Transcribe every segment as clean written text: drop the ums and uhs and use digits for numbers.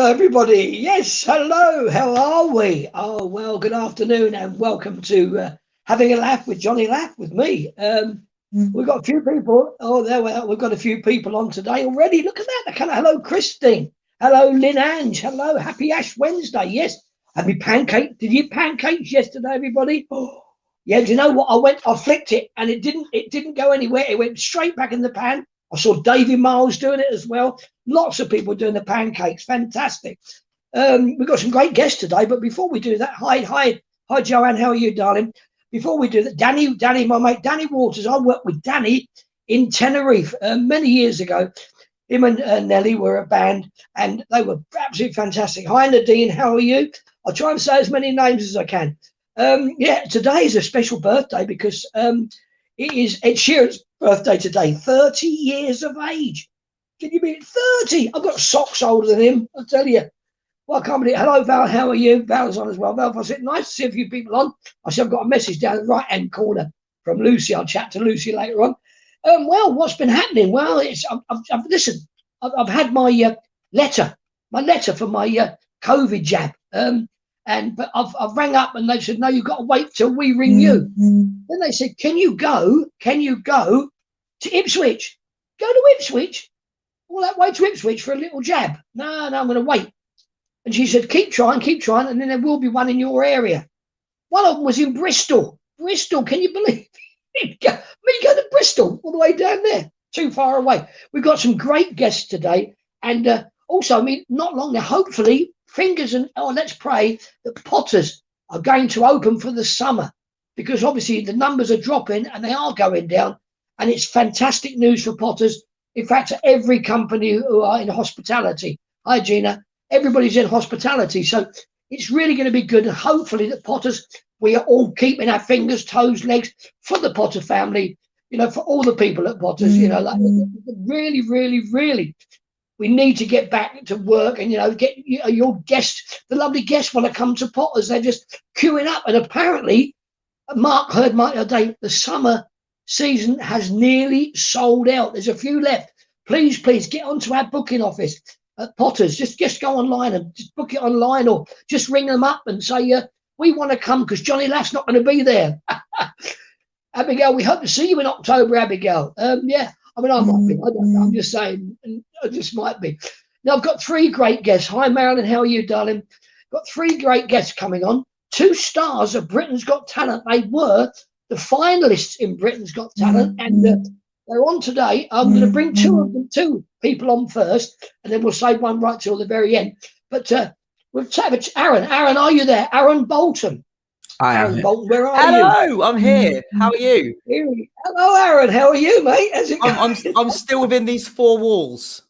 everybody. Yes, hello. How are we? Oh, well, good afternoon and welcome to Having a Laugh with Johnny Laff with me. We've got a few people. Oh, there we are. We've got a few people on today already. Look at that. Hello, Christine. Hello, Lynn Ange. Hello, happy Ash Wednesday. Yes, happy pancake. Did you eat pancakes yesterday, everybody? Oh, yeah. Do you know what? I flicked it and it didn't go anywhere. It went straight back in the pan. I saw David Miles doing it as well. Lots of people doing the pancakes. Fantastic. We've got some great guests today, but before we do that, hi, Joanne. How are you, darling? Before we do that, Danny, my mate, Danny Waters. I worked with Danny in Tenerife many years ago. Him and Nelly were a band, and they were absolutely fantastic. Hi, Nadine. How are you? I'll try and say as many names as I can. Yeah, today is a special birthday because it is Ed Sheeran's birthday today. 30 years of age. Can you be 30? I've got socks older than him. I'll tell you. Well, I can't believe it. Hello, Val. How are you? Val's on as well. Val, I said, nice to see a few people on. I said, I've got a message down the right-hand corner from Lucy. I'll chat to Lucy later on. Well, what's been happening? Well, I've had my letter for my COVID jab. But I've rang up and they said, no, you've got to wait till we ring you. Then they said, can you go to Ipswich? Go to Ipswich? All that way to Ipswich for a little jab? No, I'm going to wait. And she said, keep trying, and then there will be one in your area. One of them was in Bristol. Bristol, can you believe it? Me go to Bristol, all the way down there, too far away. We've got some great guests today. And also, I mean, not long now, hopefully, let's pray that Potters are going to open for the summer, because obviously the numbers are dropping and they are going down. And it's fantastic news for Potters. In fact, every company who are in hospitality. Hi, Gina. Everybody's in hospitality. So it's really going to be good. And hopefully that Potters, we are all keeping our fingers, toes, legs for the Potter family, for all the people at Potters, really, really, really, we need to get back to work and, get your guests, the lovely guests want to come to Potters. They're just queuing up. And apparently, Mark heard the other day, the summer season has nearly sold out. There's a few left. Please get onto our booking office at Potters. Just go online and just book it online, or just ring them up and say, we want to come because Johnny Laff's not going to be there. Abigail, we hope to see you in October, Abigail. Yeah, I mean, I might be. I don't know. I'm just saying. I just might be. Now, I've got three great guests. Hi, Marilyn. How are you, darling? Got three great guests coming on. Two stars of Britain's Got Talent. They were the finalists in Britain's Got Talent, and they're on today. I'm going to bring two people on first, and then we'll save one right till the very end. But we'll have Aaron. Aaron, are you there? Aaron Bolton. I am. Aaron Bolton, where are you? Hello, I'm here. How are you? Hello, Aaron. How are you, mate? How's it going? I'm still within these four walls.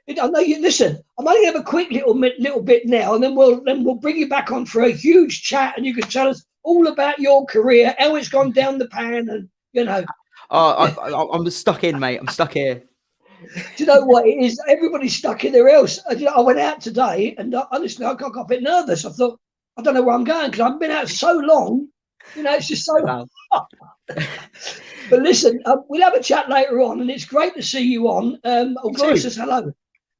I know you. Listen, I'm only going to have a quick little bit now, and then we'll bring you back on for a huge chat, and you can tell us all about your career, how it's gone down the pan, and I'm stuck in, mate. I'm stuck here. Do you know what it is? Everybody's stuck in their house. I went out today, and honestly, I got a bit nervous. I thought, I don't know where I'm going because I've been out so long. It's just so. Wow. But listen, we'll have a chat later on, and it's great to see you on. Gloria says hello.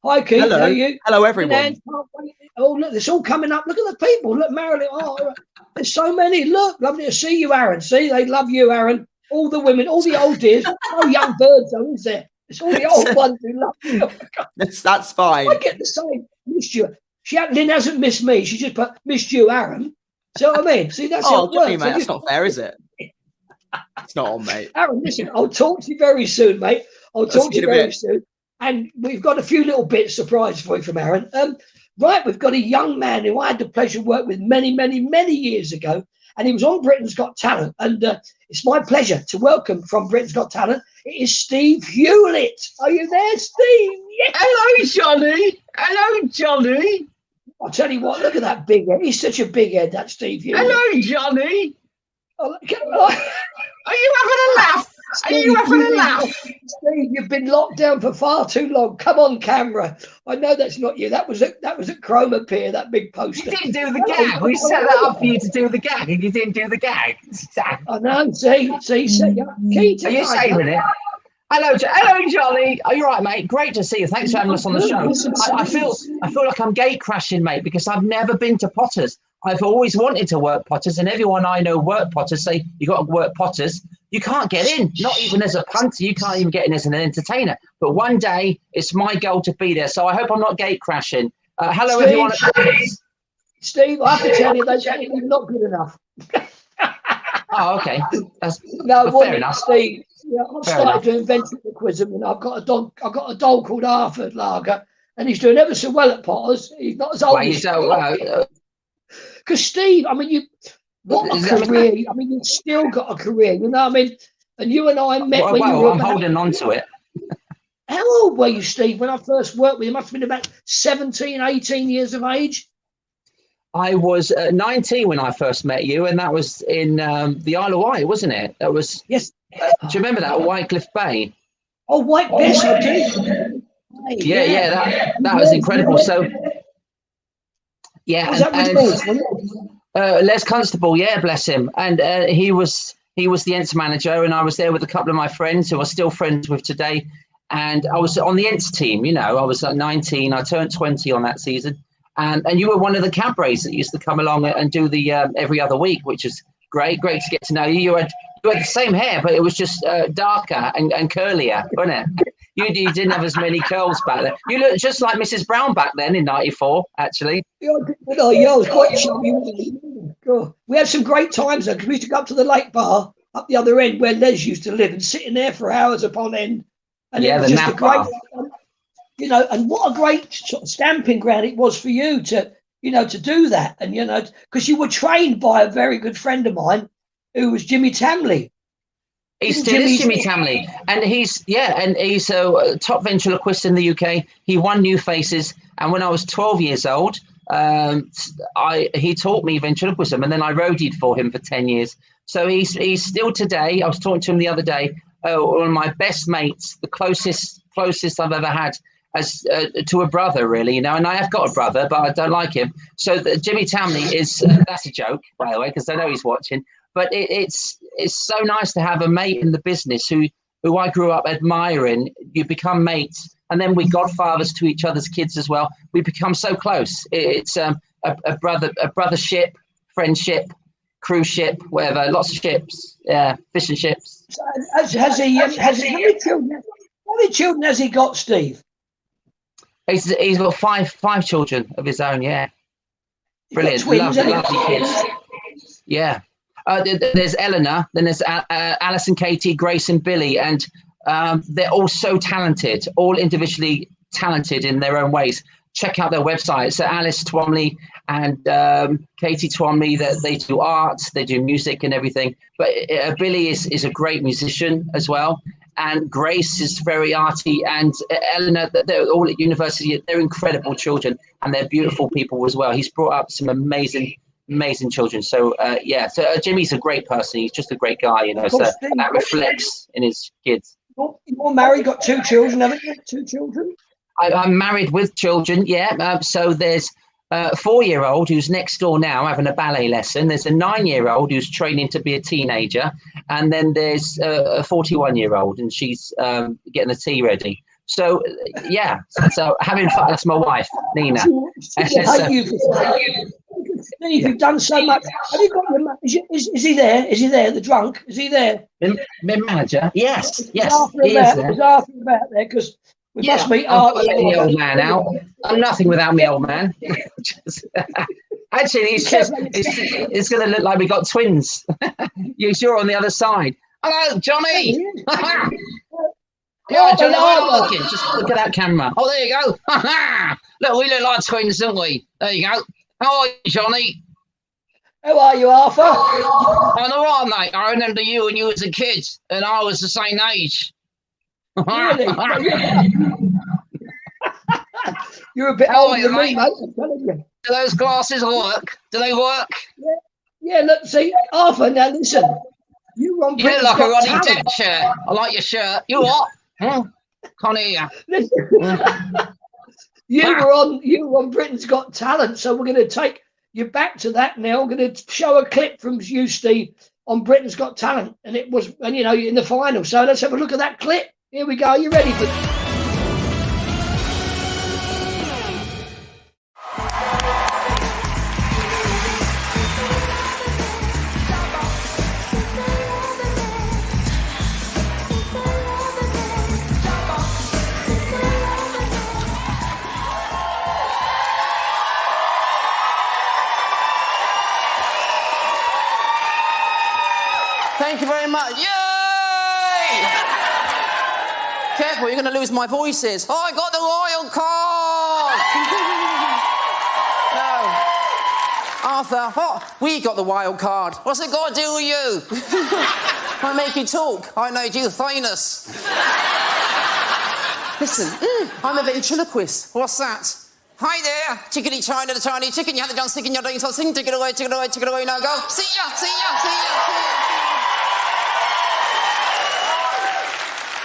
Hi, Keith. Hello. How are you? Hello, everyone. Oh, look, it's all coming up. Look at the people. Look, Marilyn. Oh, there's so many. Look, lovely to see you, Aaron. See, they love you, Aaron. All the women, all the old dears. No young birds, though, is there? It's all the old ones who love you. That's fine. I get the same. Missed you. Lynn hasn't missed me. She just put missed you, Aaron. See what I mean? See, that's how it Johnny, works. mate, that's not fair, is it? It's not on, mate. Aaron, listen, I'll talk to you very soon, mate. I'll talk to you very soon. And we've got a few little bits surprise for you from Aaron. Right, we've got a young man who I had the pleasure of working with many, many, many years ago. And he was on Britain's Got Talent. And it's my pleasure to welcome from Britain's Got Talent. It is Steve Hewlett. Are you there, Steve? Yes. Hello, Johnny. Hello, Johnny. I'll tell you what, look at that big head. He's such a big head, that Steve Hewlett. Hello, Johnny. Oh, are you having a laugh? Steve, are you having a laugh? Steve, you've been locked down for far too long. Come on, camera. I know that's not you. That was at Chroma Pier, that big poster. You didn't do the gag. We set that up for you to do the gag, and you didn't do the gag. I know. See. Keith, are you saving it? Hello, Johnny. Are you right, mate? Great to see you. Thanks for having us on the show. I feel like I'm gate crashing, mate, because I've never been to Potters. I've always wanted to work Potters, and everyone I know work Potters say you got to work Potters. You can't get in, not even as a punter. You can't even get in as an entertainer. But one day, it's my goal to be there. So I hope I'm not gate crashing. Hello, Steve, everyone. Steve, I have to tell you that you're not good enough. Oh, okay. That's fair enough. Steve. Yeah, I've started doing ventriloquism, and I've got a dog. I've got a dog called Arthur Lager, and he's doing ever so well at Potters. He's not as old as because Steve. I mean, what a career! I mean, you've still got a career. You know what I mean? And you and I met when you were. I'm holding on to it. How old were you, Steve, when I first worked with you? Must have been about 17, 18 years of age. I was 19 when I first met you, and that was in the Isle of Wight, wasn't it? That was yes. Do you remember that Wycliffe Bay? Oh, White Bess, I do. Yeah, that was incredible. So, yeah, Les Constable, yeah, bless him, and he was the Ents manager, and I was there with a couple of my friends who are still friends with today, and I was on the Ents team. You know, I was 19. I turned 20 on that season, and you were one of the cabarets that used to come along and do the every other week, which is great to get to know you. You had the same hair, but it was just darker and curlier, wasn't it? You didn't have as many curls back then. You looked just like Mrs. Brown back then in '94, actually. Yeah, I was quite chubby. We had some great times though, because we used to go up to the lake bar up the other end where Les used to live and sit in there for hours upon end. And yeah, it was the just a great, you know, and what a great sort of stamping ground it was for you to, you know, to do that. And, you know, because you were trained by a very good friend of mine who was Jimmy Tamley. He still is Jimmy Tamley, and he's a top ventriloquist in the UK. He won New Faces, and when I was 12 years old, he taught me ventriloquism, and then I roadied for him for 10 years. So he's still today. I was talking to him the other day. One of my best mates, the closest I've ever had as to a brother, really, you know. And I have got a brother, but I don't like him. So Jimmy Tamley is that's a joke, by the way, because I know he's watching. But it's so nice to have a mate in the business who I grew up admiring. You become mates, and then we godfathers to each other's kids as well. We become so close. It's a brothership, friendship, cruise ship, whatever. Lots of ships, yeah, fishing ships. So has he? How many children has he got, Steve? He's got five children of his own. Yeah, brilliant, twins, lovely kids. Yeah. There's Eleanor, then there's Alice and Katie, Grace and Billy, and they're all so talented, all individually talented in their own ways. Check out their website. So Alice Twomley and Katie Twomley, that they do art, they do music and everything. But Billy is a great musician as well, and Grace is very arty, and Eleanor, they're all at university. They're incredible children, and they're beautiful people as well. He's brought up some amazing children. So so Jimmy's a great person. He's just a great guy, you know. So that reflects in his kids. You're married, got 2 children, haven't you? 2 children? I'm married with children, yeah. So there's a 4-year-old who's next door now having a ballet lesson. There's a 9-year-old who's training to be a teenager, and then there's a 41-year-old, and she's getting the tea ready. So yeah, so having fun. That's my wife, Nina. Steve, you've done so much. Have you got your? Is he there? Is he there? The drunk? Is he there? My manager? Yes. He is there. Is Arthur about there? Because we must meet Arthur. The old man out. I'm nothing without me, old man. Actually, it's going to look like we got twins. You're on the other side. Hello, Johnny. Yeah, Johnny, looking. Just look at that camera. Oh, there you go. Look, we look like twins, don't we? There you go. How are you, Johnny? How are you, Arthur? I'm all right, mate. I remember you when you was a kid, and I was the same age. Really? You're a bit older than me, mate. I'm telling you. Do those glasses work? Do they work? Yeah, look, see, Arthur, now listen. You look like a Ronnie Depp shirt. I like your shirt. You what? Can't hear you. You were on Britain's Got Talent, so we're going to take you back to that now. We're going to show a clip from you, Steve, on Britain's Got Talent, and it was, and you know, in the final. So let's have a look at that clip. Here we go. Are you ready for? Thank you very much. Yay! Careful, you're going to lose my voices. Oh, I got the royal card! No. Arthur, what? We got the wild card. What's it got to do with you? I make you talk. I made you famous. Listen, I'm a ventriloquist. What's that? Hi there, chickadee China, the tiny chicken. You had the gun sticking your so sing, take it away, now go. See ya, see ya, see ya.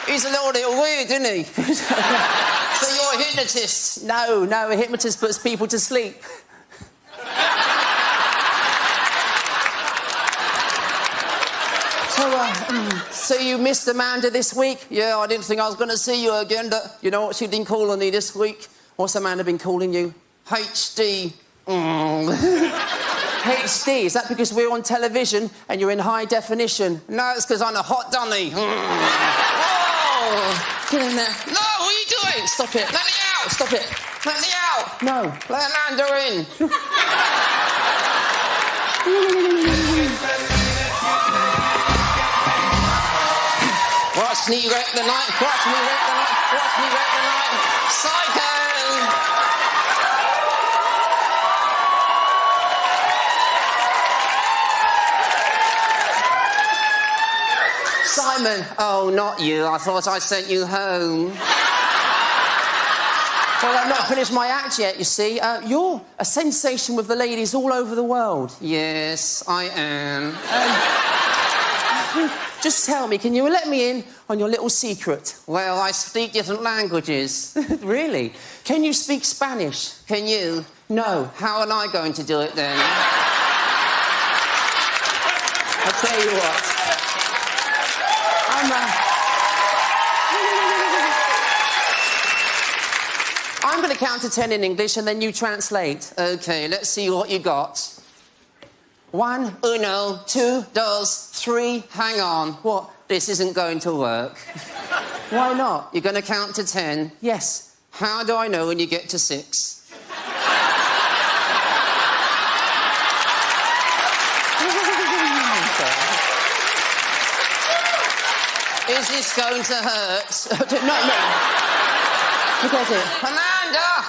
He's a little weird, isn't he? So you're a hypnotist? No, a hypnotist puts people to sleep. So you missed Amanda this week? Yeah, I didn't think I was going to see you again, but you know what? She didn't call on me this week. What's Amanda been calling you? HD. HD, is that because we're on television and you're in high definition? No, it's because I'm a hot dummy. Oh, get in there. No, what are you doing? Stop it. Let me out. Stop it. Let me out. No, let Amanda in. Watch me wreck the night. Watch me wreck the night. Watch me wreck the night. Psycho. Simon, oh, not you. I thought I sent you home. Well, I've not finished my act yet, you see. You're a sensation with the ladies all over the world. Yes, I am. Just tell me, can you let me in on your little secret? Well, I speak different languages. Really? Can you speak Spanish? Can you? No. How am I going to do it then? I'll tell you what. I'm going to count to 10 in English and then you translate. Okay, let's see what you got. 1, uno, 2, dos, 3, hang on. What? This isn't going to work. Why not? You're going to count to 10? Yes. How do I know when you get to 6? Is this going to hurt? No. Look at it.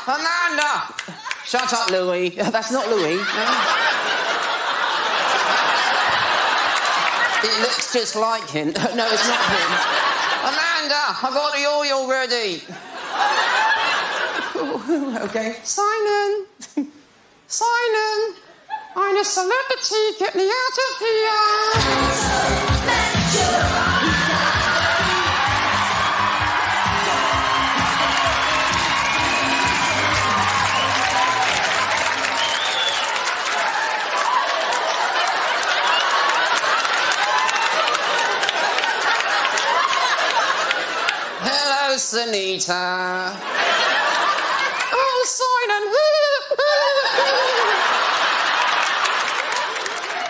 Amanda! Shut up, Louis. That's not Louis. No. It looks just like him. No, it's not him. Amanda, I got the oil ready. Okay. Simon, I'm a celebrity. Get me out of here. Hello, Sunita. Oh, Simon.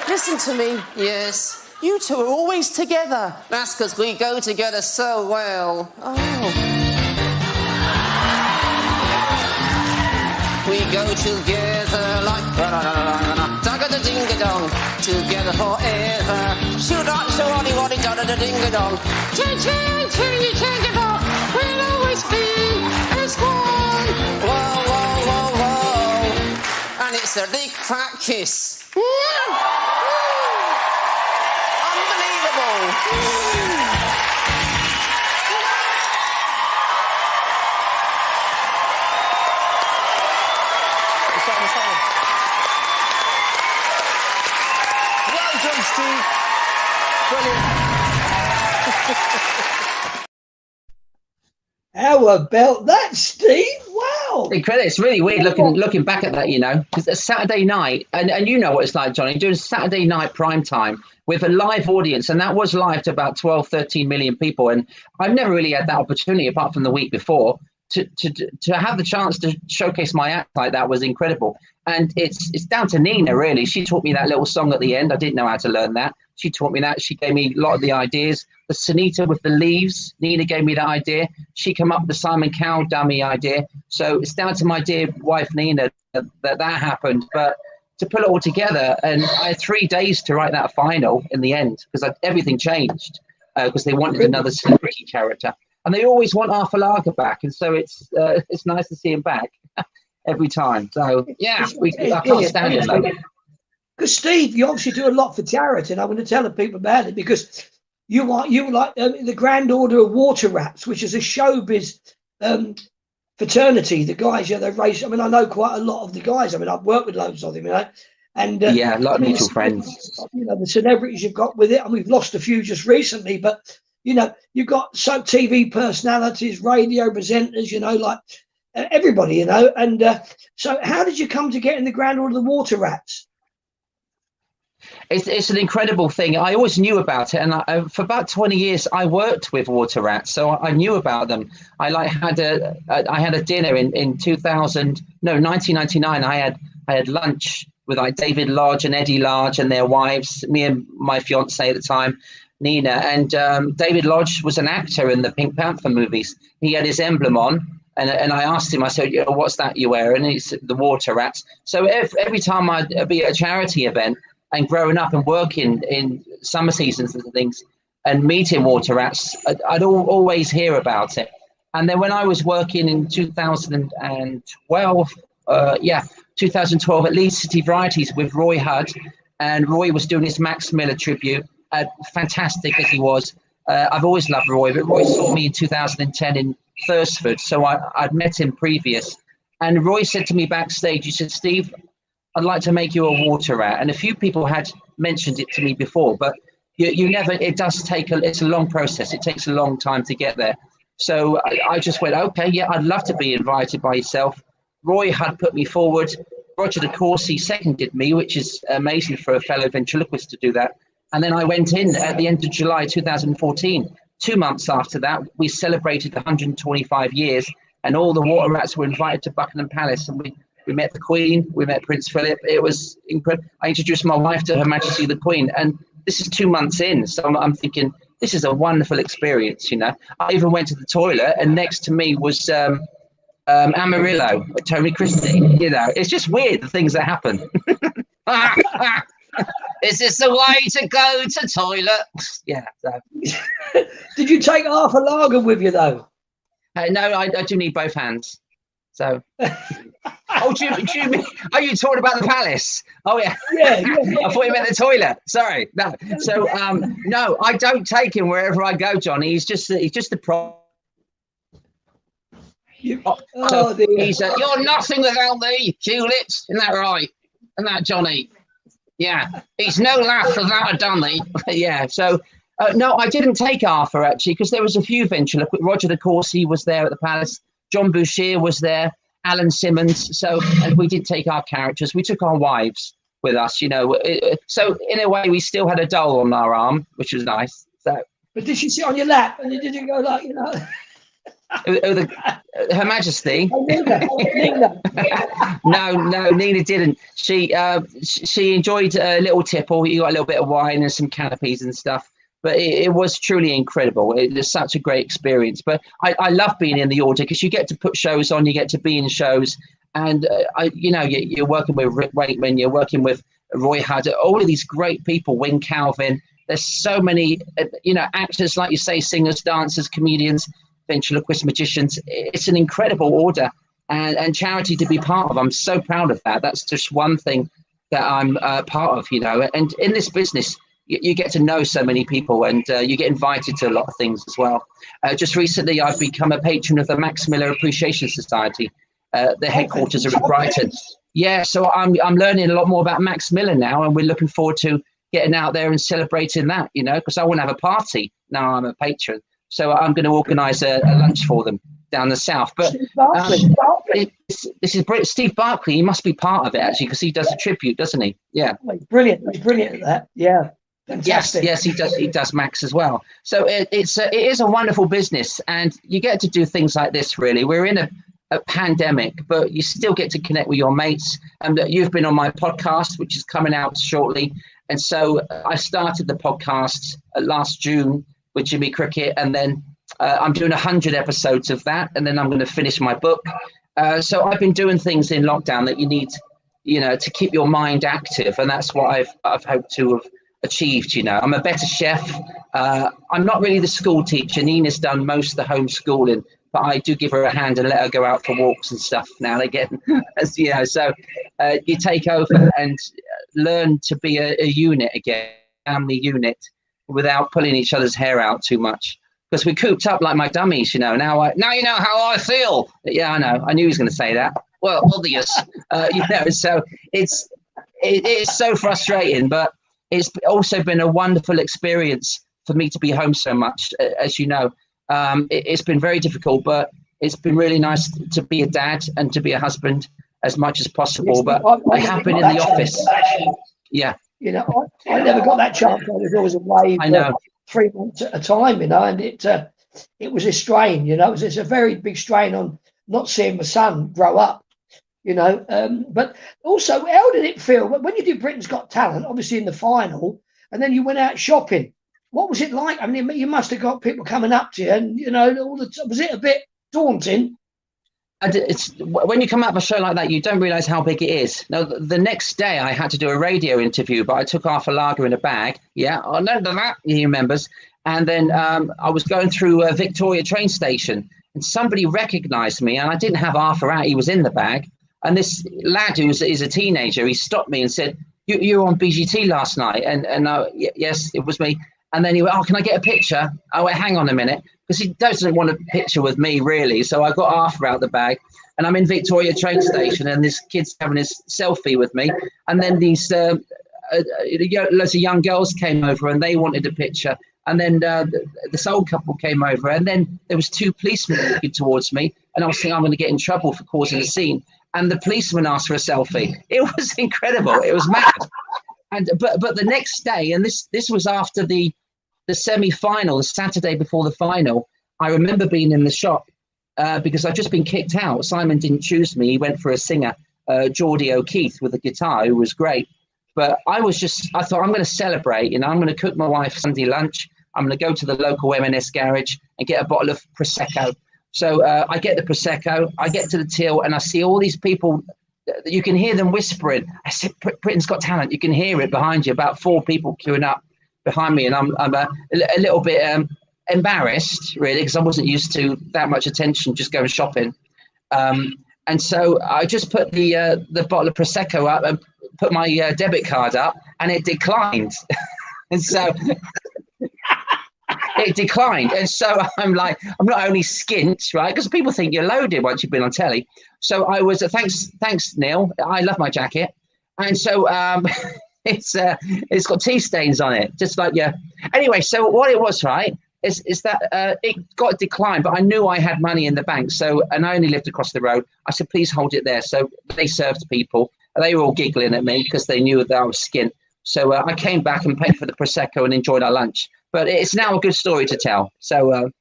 Listen to me. Yes. You two are always together. That's because we go together so well. Oh. We go together like da-da-da-ding-a-dong, together forever. Shoot-da-shoot-waddy-waddy-da-da-da-ding-a-dong. Chin-chin-chin-chin-chin-chin-chin. We'll always be as one. Whoa, whoa, whoa, whoa. And it's a big fat kiss. Unbelievable. Well done, Steve. Brilliant. How about that, Steve? Wow. wow. Incredible. It's really weird looking back at that, because a Saturday night, and you know what it's like, Johnny, doing Saturday night prime time with a live audience, and that was live to about 12, 13 million people. And I've never really had that opportunity apart from the week before to have the chance to showcase my act like that was incredible. And it's down to Nina, really. She taught me that little song at the end. I didn't know how to learn that. She taught me that. She gave me a lot of the ideas. The Sonita with the leaves, Nina gave me that idea. She came up with the Simon Cowell dummy idea. So it's down to my dear wife, Nina, that happened. But to put it all together, and I had 3 days to write that final in the end, because everything changed, because they wanted another celebrity character. And they always want Arthur Lager back. And so it's nice to see him back every time. So, yeah, I can't stand it, though. Because, Steve, you obviously do a lot for charity, and I'm going to tell the people about it, because you were like the Grand Order of Water Rats, which is a showbiz fraternity. The guys, they raise. I mean, I know quite a lot of the guys. I mean, I've worked with loads of them, and yeah, a lot of mutual friends. The celebrities you've got with it, and we've lost a few just recently, but you've got some TV personalities, radio presenters, like everybody, and so how did you come to get in the Grand Order of the Water Rats? It's an incredible thing. I always knew about it, and for about 20 years I worked with water rats, so I knew about them. I had a dinner in 1999. I had lunch with like David Lodge and Eddie Large and their wives, me and my fiance at the time, Nina. And David Lodge was an actor in the Pink Panther movies. He had his emblem on. And I asked him, I said, what's that you wear? And it's the water rats. So every time I'd be at a charity event, and growing up and working in summer seasons and things and meeting water rats, I'd always hear about it. And then when I was working in 2012, 2012 at Leeds City Varieties with Roy Hudd, and Roy was doing his Max Miller tribute, fantastic as he was. I've always loved Roy, but Roy saw me in 2010 in Thursford, so I'd met him previous. And Roy said to me backstage, he said, Steve, I'd like to make you a water rat. And a few people had mentioned it to me before, but you never, it does take, it's a long process. It takes a long time to get there. So I just went, okay, yeah, I'd love to be invited by yourself. Roy had put me forward. Roger de Courcy seconded me, which is amazing for a fellow ventriloquist to do that. And then I went in at the end of July 2014. 2 months after that, we celebrated 125 years, and all the water rats were invited to Buckingham Palace, and we met the Queen, we met Prince Philip. It was incredible. I introduced my wife to Her Majesty the Queen, and this is 2 months in. So I'm thinking, this is a wonderful experience, I even went to the toilet, and next to me was Amarillo, Tony Christie. It's just weird, the things that happen. Is this the way to go to toilet? Yeah. So. Did you take Arthur Lager with you, though? No, I do need both hands. So. Oh, do you mean, are you talking about the palace? Oh, yeah. Yeah. I thought you meant the toilet. Sorry. No. So, no, I don't take him wherever I go, Johnny. He's just the prop. You're nothing without the Hewlett. Isn't that right? Isn't that, Johnny? Yeah. He's no laugh without a dummy. Yeah. So, no, I didn't take Arthur, actually, because there was a few ventriloquists. Roger de Courcy was there at the palace. John Boucher was there. Alan Simmons. So, and we did take our characters. We took our wives with us, So, in a way, we still had a doll on our arm, which was nice. So, but did she sit on your lap? And did you go like, Her Majesty? Oh, Nina. No, Nina didn't. She enjoyed a little tipple. You got a little bit of wine and some canopies and stuff. But it was truly incredible. It was such a great experience. But I love being in the order because you get to put shows on, you get to be in shows. And, you're working with Rick Wakeman, you're working with Roy Hudd, all of these great people, Wing Calvin. There's so many, actors, like you say, singers, dancers, comedians, ventriloquists, magicians. It's an incredible order and charity to be part of. I'm so proud of that. That's just one thing that I'm part of, And in this business, you get to know so many people and you get invited to a lot of things as well. Just recently, I've become a patron of the Max Miller Appreciation Society. The headquarters are in Brighton. Yeah, so I'm learning a lot more about Max Miller now, and we're looking forward to getting out there and celebrating that, because I want to have a party now I'm a patron. So I'm going to organise a lunch for them down the south. But Steve Barclay. this is Steve Barclay. He must be part of it actually, because he does a tribute, doesn't he? Yeah. He's brilliant. He's brilliant at that. Yeah. Fantastic. Yes, he does. He does Max as well. So it is a wonderful business, and you get to do things like this. Really, we're in a pandemic, but you still get to connect with your mates. And you've been on my podcast, which is coming out shortly. And so I started the podcast last June with Jimmy Cricket, and then I'm doing 100 episodes of that, and then I'm going to finish my book. So I've been doing things in lockdown that you need, to keep your mind active, and that's what I've hoped to have achieved. I'm a better chef. I'm not really the school teacher. Nina's done most of the homeschooling, but I do give her a hand and let her go out for walks and stuff now and again. So you take over and learn to be a unit again, family unit, without pulling each other's hair out too much. Because we're cooped up like my dummies, Now you know how I feel. Yeah, I know. I knew he was going to say that. Well, obvious. So it is so frustrating, but it's also been a wonderful experience for me to be home so much, as you know. It's been very difficult, but it's been really nice to be a dad and to be a husband as much as possible. But I have been in the office. Yeah. I never got that chance. I was always away for 3 months at a time, and it was a strain, it's a very big strain on not seeing my son grow up, but also, how did it feel when you did Britain's Got Talent, obviously in the final, and then you went out shopping? What was it like? I mean, you must have got people coming up to you, and was it a bit daunting? It's when you come out of a show like that, you don't realize how big it is. Now, the next day I had to do a radio interview, but I took half a lager in a bag. Yeah, I know that, he remembers. And then I was going through Victoria train station, and somebody recognized me, and I didn't have half a rat. He was in the bag. And this lad is a teenager, he stopped me and said, you were on BGT last night. And yes, it was me. And then he went, can I get a picture? I went, hang on a minute, because he doesn't want a picture with me, really. So I got half out the bag, and I'm in Victoria train station, and this kid's having his selfie with me. And then these loads of young girls came over, and they wanted a picture. And then this old couple came over, and then there was 2 policemen looking towards me, and I was thinking I'm going to get in trouble for causing a scene. And the policeman asked for a selfie. It was incredible. It was mad. And but the next day, and this was after the semi-final, the Saturday before the final, I remember being in the shop because I'd just been kicked out. Simon didn't choose me. He went for a singer, Geordie O'Keefe, with a guitar, who was great. But I thought, I'm going to celebrate. I'm going to cook my wife Sunday lunch. I'm going to go to the local M&S garage and get a bottle of Prosecco. So I get the Prosecco, I get to the till, and I see all these people. You can hear them whispering. I said, Britain's Got Talent. You can hear it behind you, about 4 people queuing up behind me. And I'm a little bit embarrassed, really, because I wasn't used to that much attention just going shopping. And so I just put the bottle of Prosecco up and put my debit card up, and it declined. And so it declined. And so I'm like, I'm not only skint, right? Because people think you're loaded once you've been on telly. So I was, thanks, Neil. I love my jacket. And so it's got tea stains on it, just like, yeah. Anyway, so what it was, right, is that it got declined, but I knew I had money in the bank. So, and I only lived across the road. I said, please hold it there. So they served people. They were all giggling at me because they knew that I was skint. So I came back and paid for the Prosecco and enjoyed our lunch. But it's now a good story to tell. So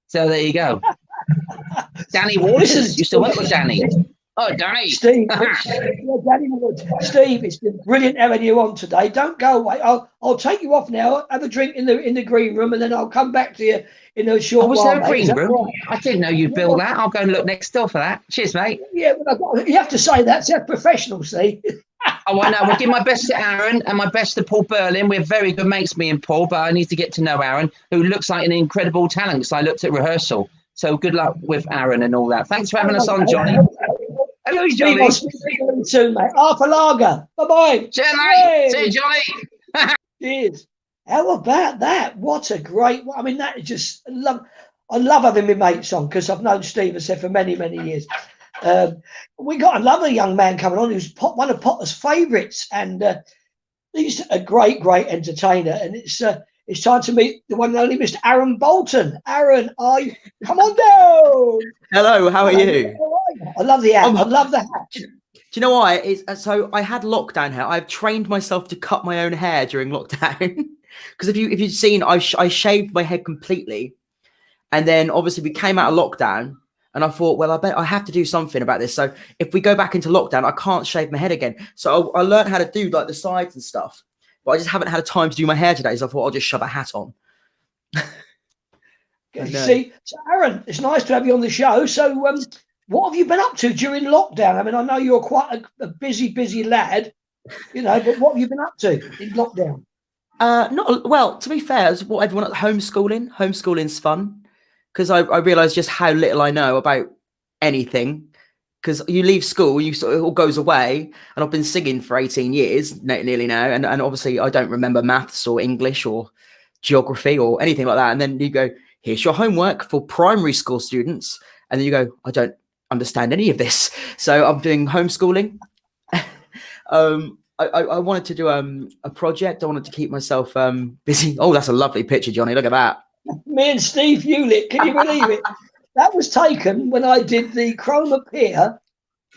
so there you go. Danny Waters used to work with Danny. Oh, Danny. Steve. Danny Wood. Steve, it's been brilliant having you on today. Don't go away. I'll take you off now. Have a drink in the green room, and then I'll come back to you in a short while. Was there a green room? Right? I didn't know you'd build that. I'll go and look next door for that. Cheers, mate. Yeah, well, you have to say that. It's professional, see. Oh, I know. We'll give my best to Aaron and my best to Paul Burling. We're very good mates, me and Paul, but I need to get to know Aaron, who looks like an incredible talent, because I looked at rehearsal. So good luck with Aaron and all that. Thanks for having us on, Johnny. Hello, Johnny. I'll speak to you very soon, mate. Half a lager. Bye-bye. Cheers, mate. See you, Johnny. Cheers. How about that? What a great... I mean, that is just... I love having my mates on, because I've known Steve, as I said, for many, many years. We got another young man coming on who's one of Potter's favourites, and he's a great entertainer. And it's time to meet the one and only Mr. Aaron Bolton. Aaron, come on down. Hello, how are you? I love the hat. I love the hat. Do you know why? So I had lockdown hair. I've trained myself to cut my own hair during lockdown. Because if you've seen, I shaved my head completely. And then obviously we came out of lockdown. And I thought, well, I bet I have to do something about this. So if we go back into lockdown, I can't shave my head again. So I learned how to do like the sides and stuff. But I just haven't had time to do my hair today. So I thought I'll just shove a hat on. See, so Aaron, it's nice to have you on the show. So what have you been up to during lockdown? I mean, I know you're quite a busy lad, but what have you been up to in lockdown? Well, to be fair, it's what everyone at homeschooling. Homeschooling's fun. Because I realised just how little I know about anything. Because you leave school, it all goes away. And I've been singing for 18 years, nearly now. And obviously I don't remember maths or English or geography or anything like that. And then you go, here's your homework for primary school students. And then you go, I don't understand any of this. So I'm doing homeschooling. I wanted to do a project. I wanted to keep myself busy. Oh, that's a lovely picture, Johnny. Look at that. Me and Steve Hewlett, can you believe it? That was taken when I did the Chroma Pier,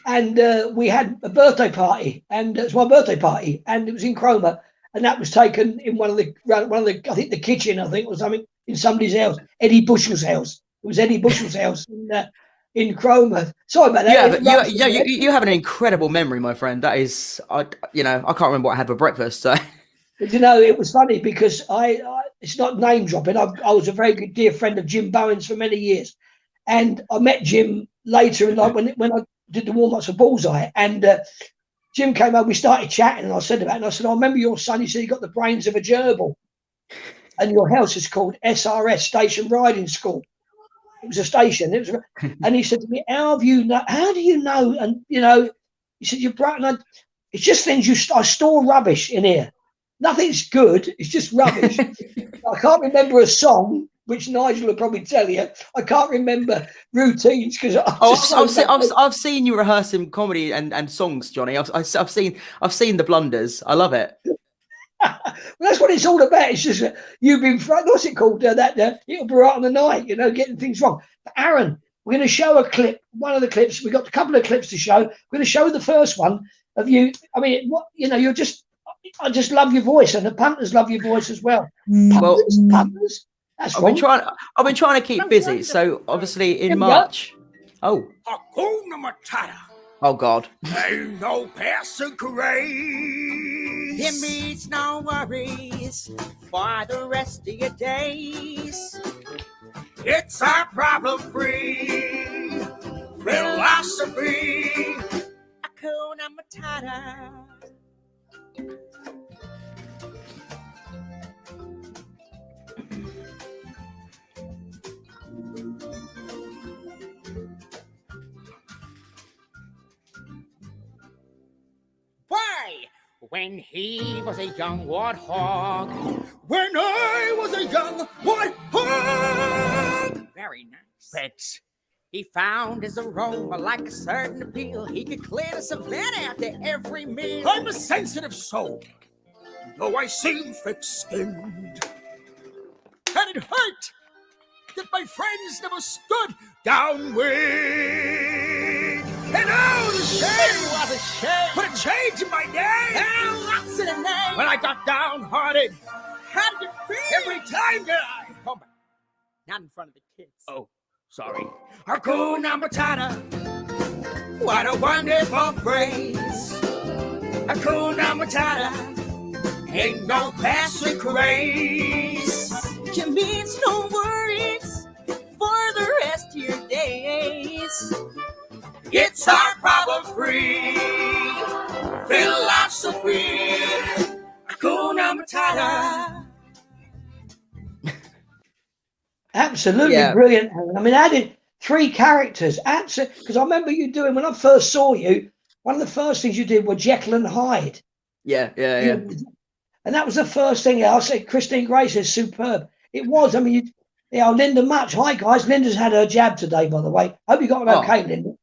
and we had a birthday party, and it was my birthday party, and it was in Chroma, and that was taken in one of the I think the kitchen, or something, in somebody's house, Eddie Bushell's house. It was Eddie Bushell's house in Chroma. Sorry about that. Yeah, but you have an incredible memory, my friend. That is, I can't remember what I had for breakfast. So. But it was funny because it's not name dropping. I was a very good dear friend of Jim Bowen's for many years, and I met Jim later in life when I did the warm-ups for Bullseye, and Jim came over. We started chatting, and I said about it, and I said, I remember your son. He said he got the brains of a gerbil, and your house is called SRS, Station Riding School. It was a station. And he said to me, how do you know? And he said, you're bright, and it's just things I store rubbish in here. Nothing's good. It's just rubbish. I can't remember a song, which Nigel will probably tell you. I can't remember routines because I've seen you rehearsing comedy and songs, Johnny. I've seen the blunders. I love it. Well, that's what it's all about. It's just you've been what's it called? It'll be right on the night. Getting things wrong. But Aaron, we're going to show a clip. One of the clips. We've got a couple of clips to show. We're going to show the first one of you. I mean, you're just. I just love your voice, and the punters love your voice as well. Punters. That's wrong. I've been trying to keep busy. So obviously in March. Oh. Hakuna Matata. Oh God. Ain't no passing craze. It means no worries for the rest of your days. It's our problem-free philosophy. Hakuna Matata. Why? When he was a young warthog. When I was a young warthog. Very nice. But he found his aroma like a certain appeal. He could clear the savannah after every meal. I'm a sensitive soul, though I seem thick-skinned. And it hurt that my friends never stood downwind. And oh, the shame was a shame. Put a change in my name. And lots in a name. When I got downhearted, How did you feel? every time that I... Come back. Not in front of the kids. Oh, sorry. Hakuna Matata. What a wonderful phrase. Hakuna Matata. Ain't no passing craze. It means no worries for the rest of your days. It's our problem-free philosophy. Hakuna Matata. Absolutely brilliant, Aaron. I mean, added 3 characters. Absolutely, because I remember you doing when I first saw you. One of the first things you did were Jekyll and Hyde. Yeah. And that was the first thing I said. Christine Gray says superb. It was. I mean, Linda Much. Hi guys. Linda's had her jab today, by the way. Hope you got her okay, Linda.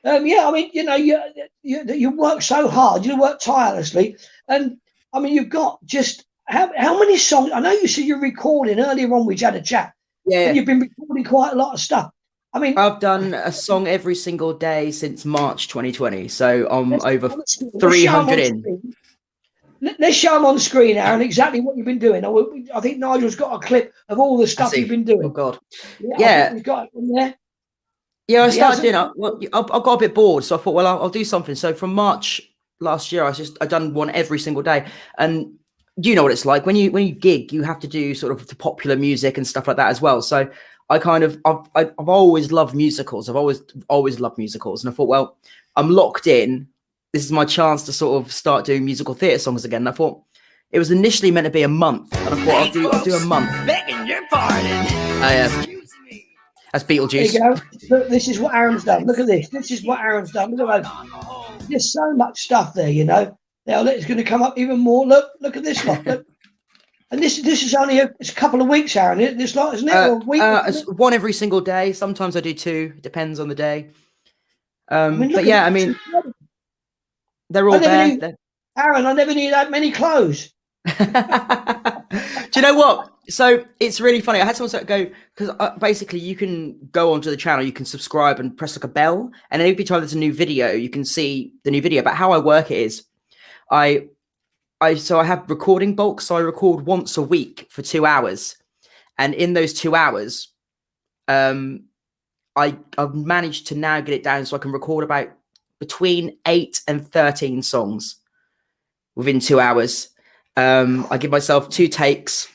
I mean, you work so hard. You work tirelessly, and I mean, you've got just how many songs? I know you said you're recording earlier on. We had a chat. Yeah. And you've been recording quite a lot of stuff. I mean, I've done a song every single day since March 2020. So I'm over 300 in. Let's show them on screen, Aaron, exactly what you've been doing. I think Nigel's got a clip of all the stuff you've been doing. Oh, God. Yeah. We've got it in there. Yeah, I started doing it. Well, I got a bit bored, so I thought, well, I'll do something. So from March last year, I done one every single day. And you know what it's like when you gig, you have to do sort of the popular music and stuff like that as well. So I've always loved musicals. I've always loved musicals, and I thought, well, I'm locked in. This is my chance to sort of start doing musical theatre songs again. And I thought it was initially meant to be a month, and I thought I'll do a month. Begging your pardon. That's Beetlejuice. There you go. Look, this is what Aaron's done. Look at this. This is what Aaron's done. Look at that. There's so much stuff there, you know. Now it's going to come up even more. Look at this lot. Look. And this is only it's a couple of weeks, Aaron. This lot, isn't it? Or a week, it's one every single day. Sometimes I do two. It depends on the day. But yeah, I mean, they're all there. Aaron, I never knew that many clothes. Do you know what? So it's really funny. I had someone go, because basically you can go onto the channel, you can subscribe and press like a bell, and every time there's a new video, you can see the new video. But how I work it is, I have recording bulk, so I record once a week for 2 hours, and in those 2 hours, I've managed to now get it down so I can record about between 8 and 13 songs within 2 hours. I give myself 2 takes,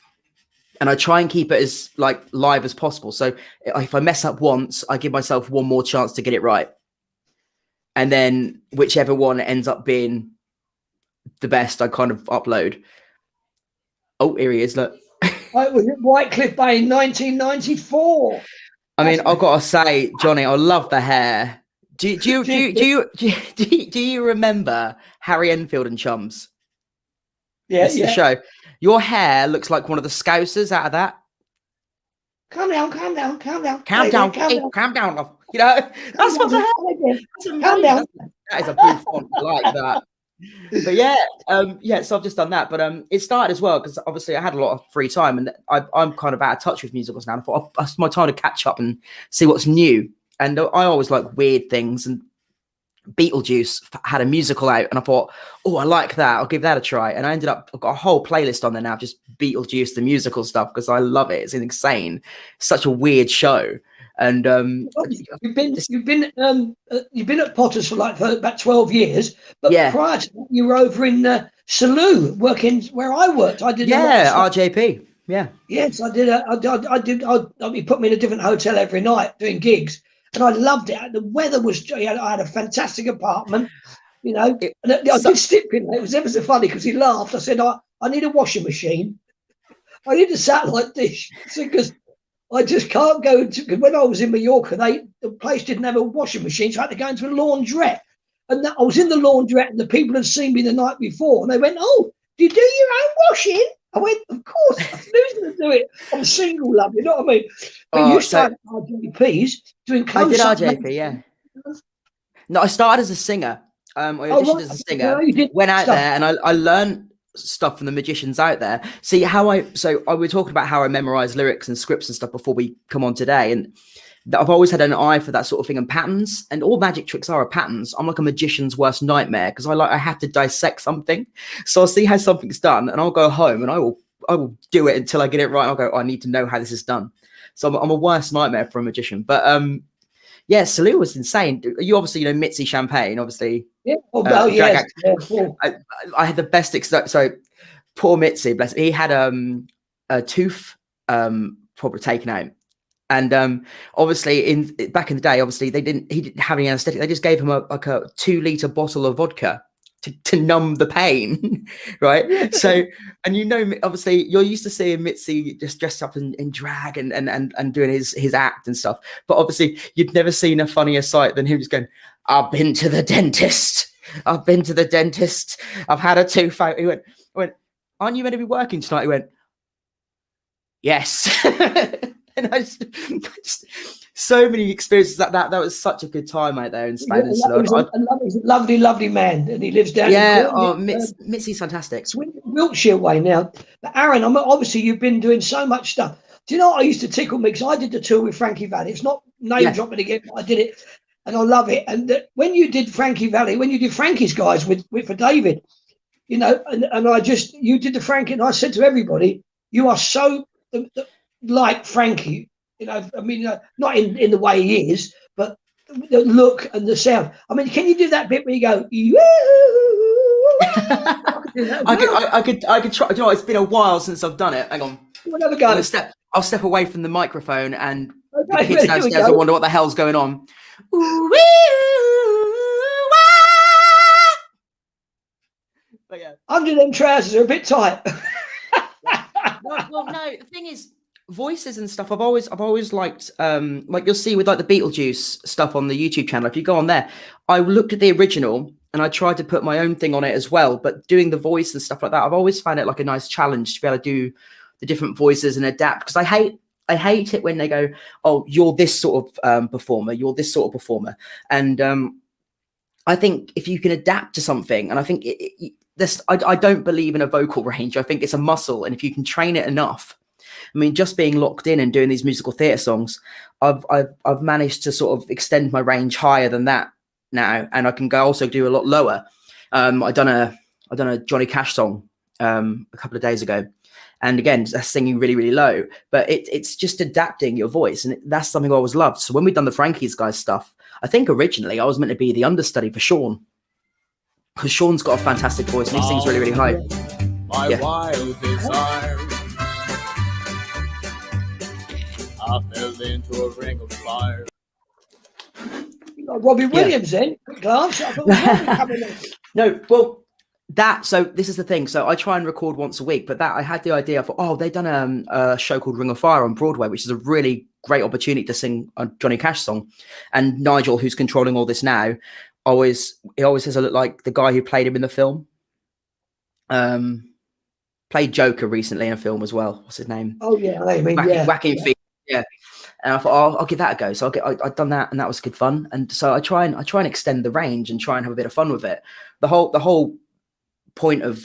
and I try and keep it as like live as possible. So if I mess up once, I give myself one more chance to get it right, and then whichever one ends up being the best, I kind of upload. Oh, here he is. Look. It was at Whitecliff Bay in 1994. I mean, I've got to say, Johnny, I love the hair. Do you remember Harry Enfield and Chums? Yeah, the show. Your hair looks like one of the Scousers out of that. Calm down. Calm down. You know, that's what the hell. Calm down. That is a boof font. I like that. But yeah, so I've just done that. But it started as well because obviously I had a lot of free time, and I'm kind of out of touch with musicals now. I thought it's my time to catch up and see what's new. And I always like weird things, and Beetlejuice had a musical out, and I thought, oh, I like that. I'll give that a try. And I've got a whole playlist on there now, just Beetlejuice, the musical stuff, because I love it. It's insane. It's such a weird show. And you've been at Potters for about 12 years, but prior to that, you were over in Salou working where I worked. I did RJP. Yes, I did. He put me in a different hotel every night doing gigs, and I loved it. The weather was. I had a fantastic apartment, you know. And I did stipulate. It was ever so funny because he laughed. I said, I need a washing machine. I need a satellite dish because I just can't go to. When I was in Mallorca, the place didn't have a washing machine, so I had to go into a laundrette. And I was in the laundrette, and the people had seen me the night before, and they went, "Oh, do you do your own washing?" I went, "Of course. Who's going to do it? I'm single, love. You know what I mean?" But you started RJPs doing close. I did RJP, yeah. No, I started as a singer. I auditioned as a singer. Went out there, and I learned stuff from the magicians out there. See how I were talking about how I memorize lyrics and scripts and stuff before we come on today, and I've always had an eye for that sort of thing and patterns, and all magic tricks are patterns. I'm like a magician's worst nightmare because I have to dissect something. So I'll see how something's done, and I'll go home and I will do it until I get it right. I'll go, I need to know how this is done. So I'm a worst nightmare for a magician. But yeah, Salou was insane. You obviously Mitzi Champagne, obviously. Yeah. Yes. I had the best. So poor Mitzi, bless him, he had a tooth probably taken out. And obviously, back in the day, obviously he didn't have any anesthetic. They just gave him a 2-liter bottle of vodka to numb the pain, right? So, and obviously, you're used to seeing Mitzi just dressed up in drag and doing his act and stuff. But obviously, you'd never seen a funnier sight than him just going, "I've been to the dentist. I've been to the dentist. I've had a tooth out." He went, "Aren't you meant to be working tonight?" He went, "Yes." And I just so many experiences like that. That was such a good time out there in Spain. He's a lovely, lovely man, and he lives down. Mitzi's fantastic. Wiltshire way now. But Aaron, obviously you've been doing so much stuff. Do you know what I used to tickle me? Because I did the tour with Frankie Valli. It's not name dropping again, but I did it, and I love it. And when you did Frankie Valli, when you did Frankie's guys with for David, you know, and you did the Frankie, and I said to everybody, you are so like Frankie. You know, I mean, not in the way he is, but the look and the sound. I mean, can you do that bit where you go? I could try. You know, it's been a while since I've done it. Hang on. We'll never go. I'll step away from the microphone, and the kids downstairs will wonder what the hell's going on. But yeah, under them trousers are a bit tight. Well, no. The thing is, voices and stuff. I've always liked. Like you'll see with like the Beetlejuice stuff on the YouTube channel. If you go on there, I looked at the original and I tried to put my own thing on it as well. But doing the voice and stuff like that, I've always found it like a nice challenge to be able to do the different voices and adapt, because I hate it when they go, oh, you're this sort of performer, you're this sort of performer. And I think if you can adapt to something, and I think I don't believe in a vocal range. I think it's a muscle, and if you can train it enough, I mean, just being locked in and doing these musical theatre songs, I've managed to sort of extend my range higher than that now, and I can also do a lot lower. I done a Johnny Cash song a couple of days ago. And again, that's singing really, really low, but it's just adapting your voice. And that's something I always loved. So when we've done the Frankie's guys stuff, I think originally I was meant to be the understudy for Sean, because Sean's got a fantastic voice and he sings really, really high. My wild desire, I fell into a ring of fire. You got Robbie Williams then? Quick glance. I thought Robbie coming in. No, well, so this is the thing. So I try and record once a week, but I had the idea for, they've done a show called Ring of Fire on Broadway, which is a really great opportunity to sing a Johnny Cash song. And Nigel, who's controlling all this now, he always says I look like the guy who played him in the film. Played Joker recently in a film as well. What's his name? Oh yeah, I mean, Whacking Feet. Yeah. And I thought, I'll give that a go. So I've done that, and that was good fun. And so I try and extend the range and try and have a bit of fun with it. The whole point of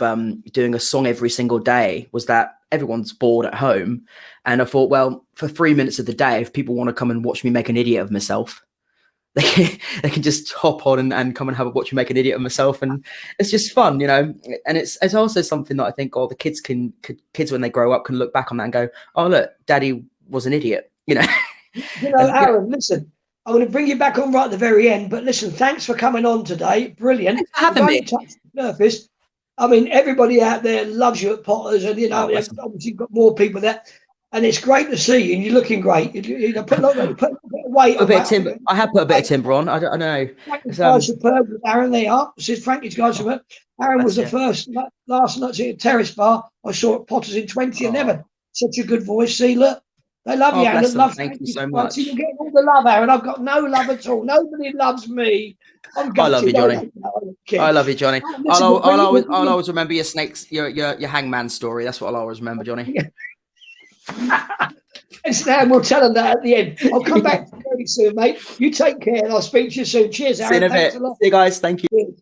doing a song every single day was that everyone's bored at home, and I thought, well, for 3 minutes of the day, if people want to come and watch me make an idiot of myself, they can just hop on and come and watch me make an idiot of myself, and it's just fun, you know. And it's also something that I think the kids when they grow up can look back on that and go, oh look, Daddy was an idiot, you know. You know, Aaron, listen, I'm going to bring you back on right at the very end, but listen, thanks for coming on today. Brilliant. Thanks for having me. Touched the surface. I mean, everybody out there loves you at Potters, and you know, obviously you've got more people there, and it's great to see you. And you're looking great. You know, put a bit of weight on. I have put a bit of timber on. I don't know. Frankie's guys superb. Aaron, they are. This is Frankie's guys superb. Aaron was the first last night at Terrace Bar I saw at Potters in 2011. Such a good voice. See, look. They love you, Aaron. Love Thank you so much. You're getting all the love, Aaron. I've got no love at all. Nobody loves me. I love you, Johnny. I love you, Johnny. I'll always remember your snakes, your hangman story. That's what I'll always remember, Johnny. And we'll tell them that at the end. I'll come back very soon, mate. You take care, and I'll speak to you soon. Cheers, Aaron. See you in a bit. See you guys. Thank you.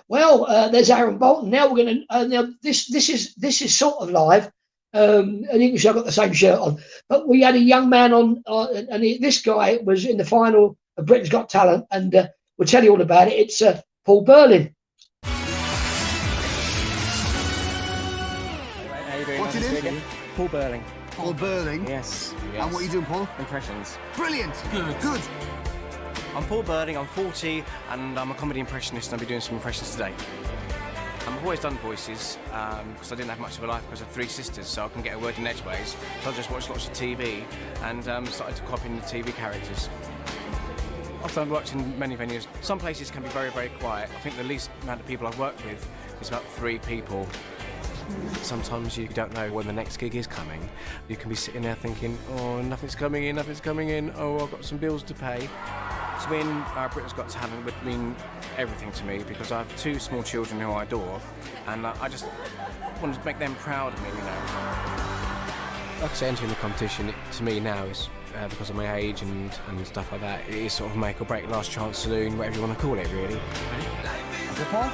Well, there's Aaron Bolton. Now we're going to. Now this is sort of live. And you can see I've got the same shirt on. But we had a young man on, and this guy was in the final of Britain's Got Talent, and we'll tell you all about it. It's Paul Burling. How you doing? What's your name? Paul Burling. Paul Burling? Yes. And what are you doing, Paul? Impressions. Brilliant. Good. I'm Paul Burling, I'm 40, and I'm a comedy impressionist, and I'll be doing some impressions today. I've always done voices, because I didn't have much of a life because I have 3 sisters, so I can get a word in edgeways. So I just watched lots of TV and started to copy the TV characters. I've worked in many venues. Some places can be very, very quiet. I think the least amount of people I've worked with is about 3 people. Sometimes you don't know when the next gig is coming. You can be sitting there thinking, oh, nothing's coming in, oh, I've got some bills to pay. To win Britain's Got Talent would mean everything to me, because I have 2 small children who I adore, and I just want to make them proud of me, you know. Like I say, entering the competition, to me now, is because of my age and stuff like that. It is sort of make or break, last chance saloon, whatever you want to call it, really. Okay, Paul?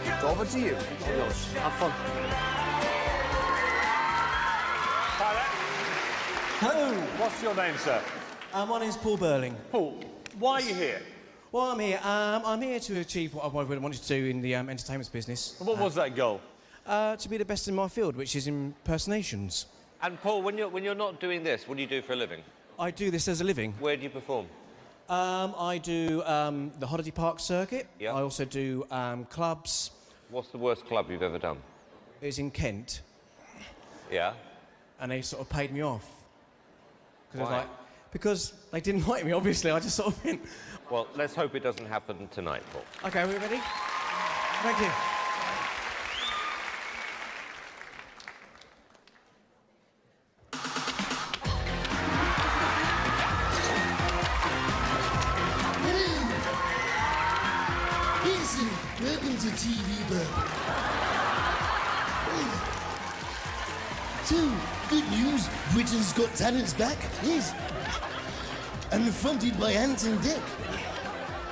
It's over to you. Have fun. Hello. What's your name, sir? My name's Paul Burling. Paul, why are you here? Well, I'm here to achieve what I really wanted to do in the entertainment business. What was that goal? To be the best in my field, which is impersonations. And Paul, when you're not doing this, what do you do for a living? I do this as a living. Where do you perform? I do the Holiday Park circuit. Yeah. I also do clubs. What's the worst club you've ever done? It's in Kent. Yeah. And they sort of paid me off. Why? Because they didn't like me, obviously. I just sort of went... Well, let's hope it doesn't happen tonight, Paul. OK, are we ready? Thank you. Welcome to TV Burn. So, good news, Britains Got Talent's back, yes. And fronted by Anton Deck.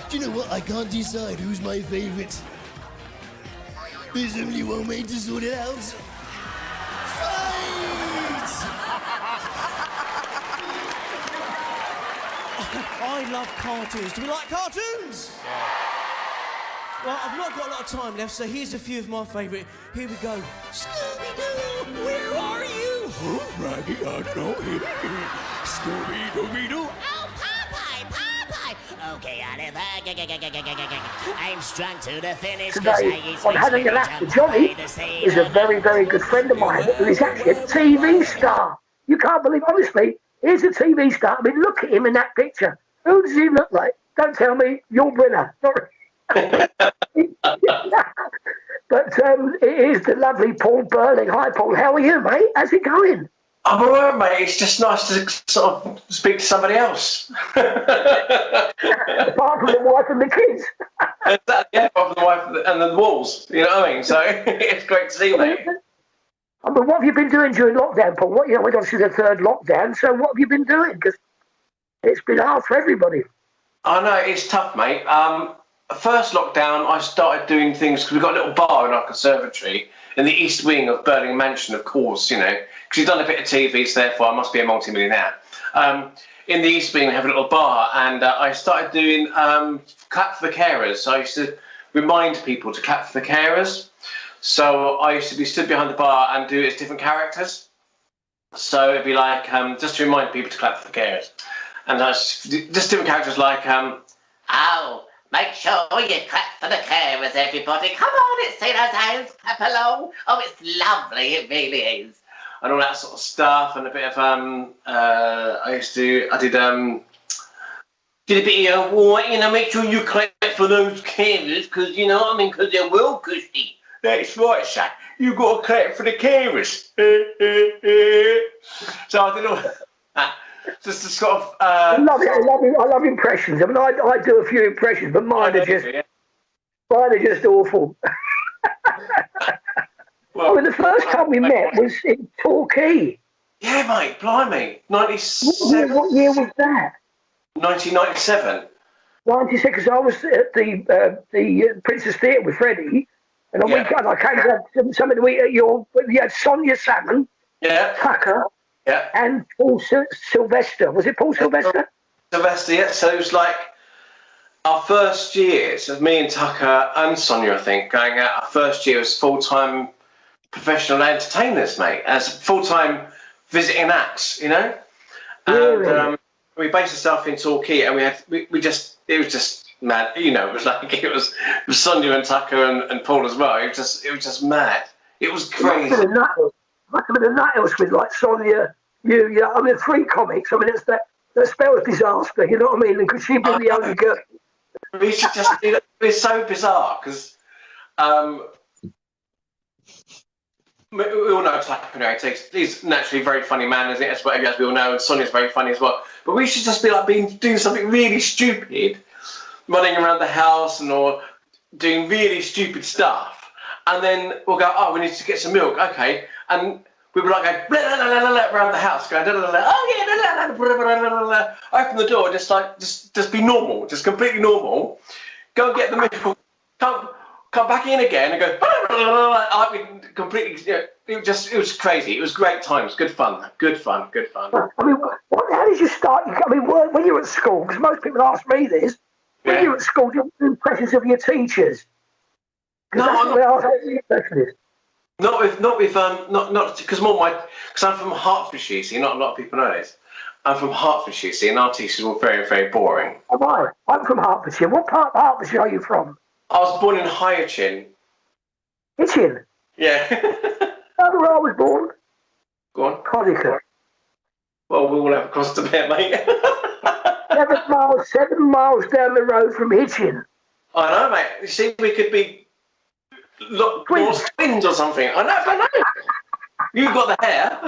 Do you know what? I can't decide who's my favourite. There's only one way to sort it out. Fight! I love cartoons. Do we like cartoons? Yeah. Well, I've not got a lot of time left, so here's a few of my favourite. Here we go. Scooby-Doo, where are you? Oh, Raggy, I don't know. Scooby-Dooby-Doo. Oh, Popeye! Okay, Oliver. I'm strung to the finish. Today, on Having a Laugh with Johnny is a very, very good friend of mine who is actually a TV star. You can't believe, honestly, he's a TV star. I mean, look at him in that picture. Who does he look like? Don't tell me you're Brynner. But it is the lovely Paul Burling. Hi, Paul. How are you, mate? How's it going? I'm all right, mate. It's just nice to sort of speak to somebody else. Apart from the wife and the kids. Exactly, apart from the wife and the walls. You know what I mean? So it's great to see you, mate. I mean, what have you been doing during lockdown, Paul? We're obviously the third lockdown, so what have you been doing? Because it's been hard for everybody. I know, it's tough, mate. First lockdown, I started doing things because we've got a little bar in our conservatory in the east wing of Burling Mansion, of course, you know, because you've done a bit of TV, so therefore I must be a multi-millionaire. In the east wing, we have a little bar, and I started doing clap for the carers. So I used to remind people to clap for the carers. So I used to be stood behind the bar and do it as different characters. So it'd be like, just to remind people to clap for the carers. And that's just different characters like, Oh, make sure you clap for the carers, everybody. Come on, it's Tina's house. Clap along. Oh, it's lovely. It really is. and all that sort of stuff, and a bit of I did a bit of make sure you clap for those carers, because you know what I mean, because they're well cushy. That's right, son. You got to clap for the carers. So I did all that. Just to sort of. I love it. I love impressions. I mean, I do a few impressions, but mine are just awful. Well, I mean, the first time we met was in Torquay. Yeah, mate, blimey. 97. What year was that? 1997. 96. I was at the Princess Theatre with Freddie, and on weekend I came to something you had Sonia Salmon, Tucker, and Paul Sylvester. Was it Paul Sylvester? Sylvester, yeah. So it was like our first year. So me and Tucker and Sonia, I think, going out. Our first year was full-time professional entertainers, mate, as full-time visiting acts, you know. And we based ourselves in Torquay, and it was just mad, you know. It was Sonia and Tucker and Paul as well. It was just mad. It was crazy. Must have been a nut else with like Sonia, you. I mean, 3 comics. I mean, it's that spells disaster. You know what I mean? And could she be the only girl? We should just. It's so bizarre because we all know Tucker. He's naturally a very funny man, as we all know, and Sonia's very funny as well. But we should just be like doing something really stupid, running around the house or doing really stupid stuff, and then we'll go, oh, we need to get some milk, okay, and we would like go blah, blah, blah, blah, blah, around the house, going blah, blah, blah, oh yeah, blah, blah, Open the door, just be normal, just completely normal. Go and get the milk. Come back in again and go. I mean, completely. It was crazy. It was great times. Good fun. I mean, how did you start? I mean, when you were at school, because most people ask me this. When you were at school, did you have impressions of your teachers? Not because I'm from Hertfordshire. See, not a lot of people know this. I'm from Hertfordshire. See, and our teachers were very, very boring. Am I? I'm from Hertfordshire. What part of Hertfordshire are you from? I was born in Hitchin. Hitchin? Yeah. Where I was born? Go on. Codica. Well, we all have across the bit, mate. 7 miles down the road from Hitchin. I know, mate. You see, we could be twins or something. I know. You've got the hair.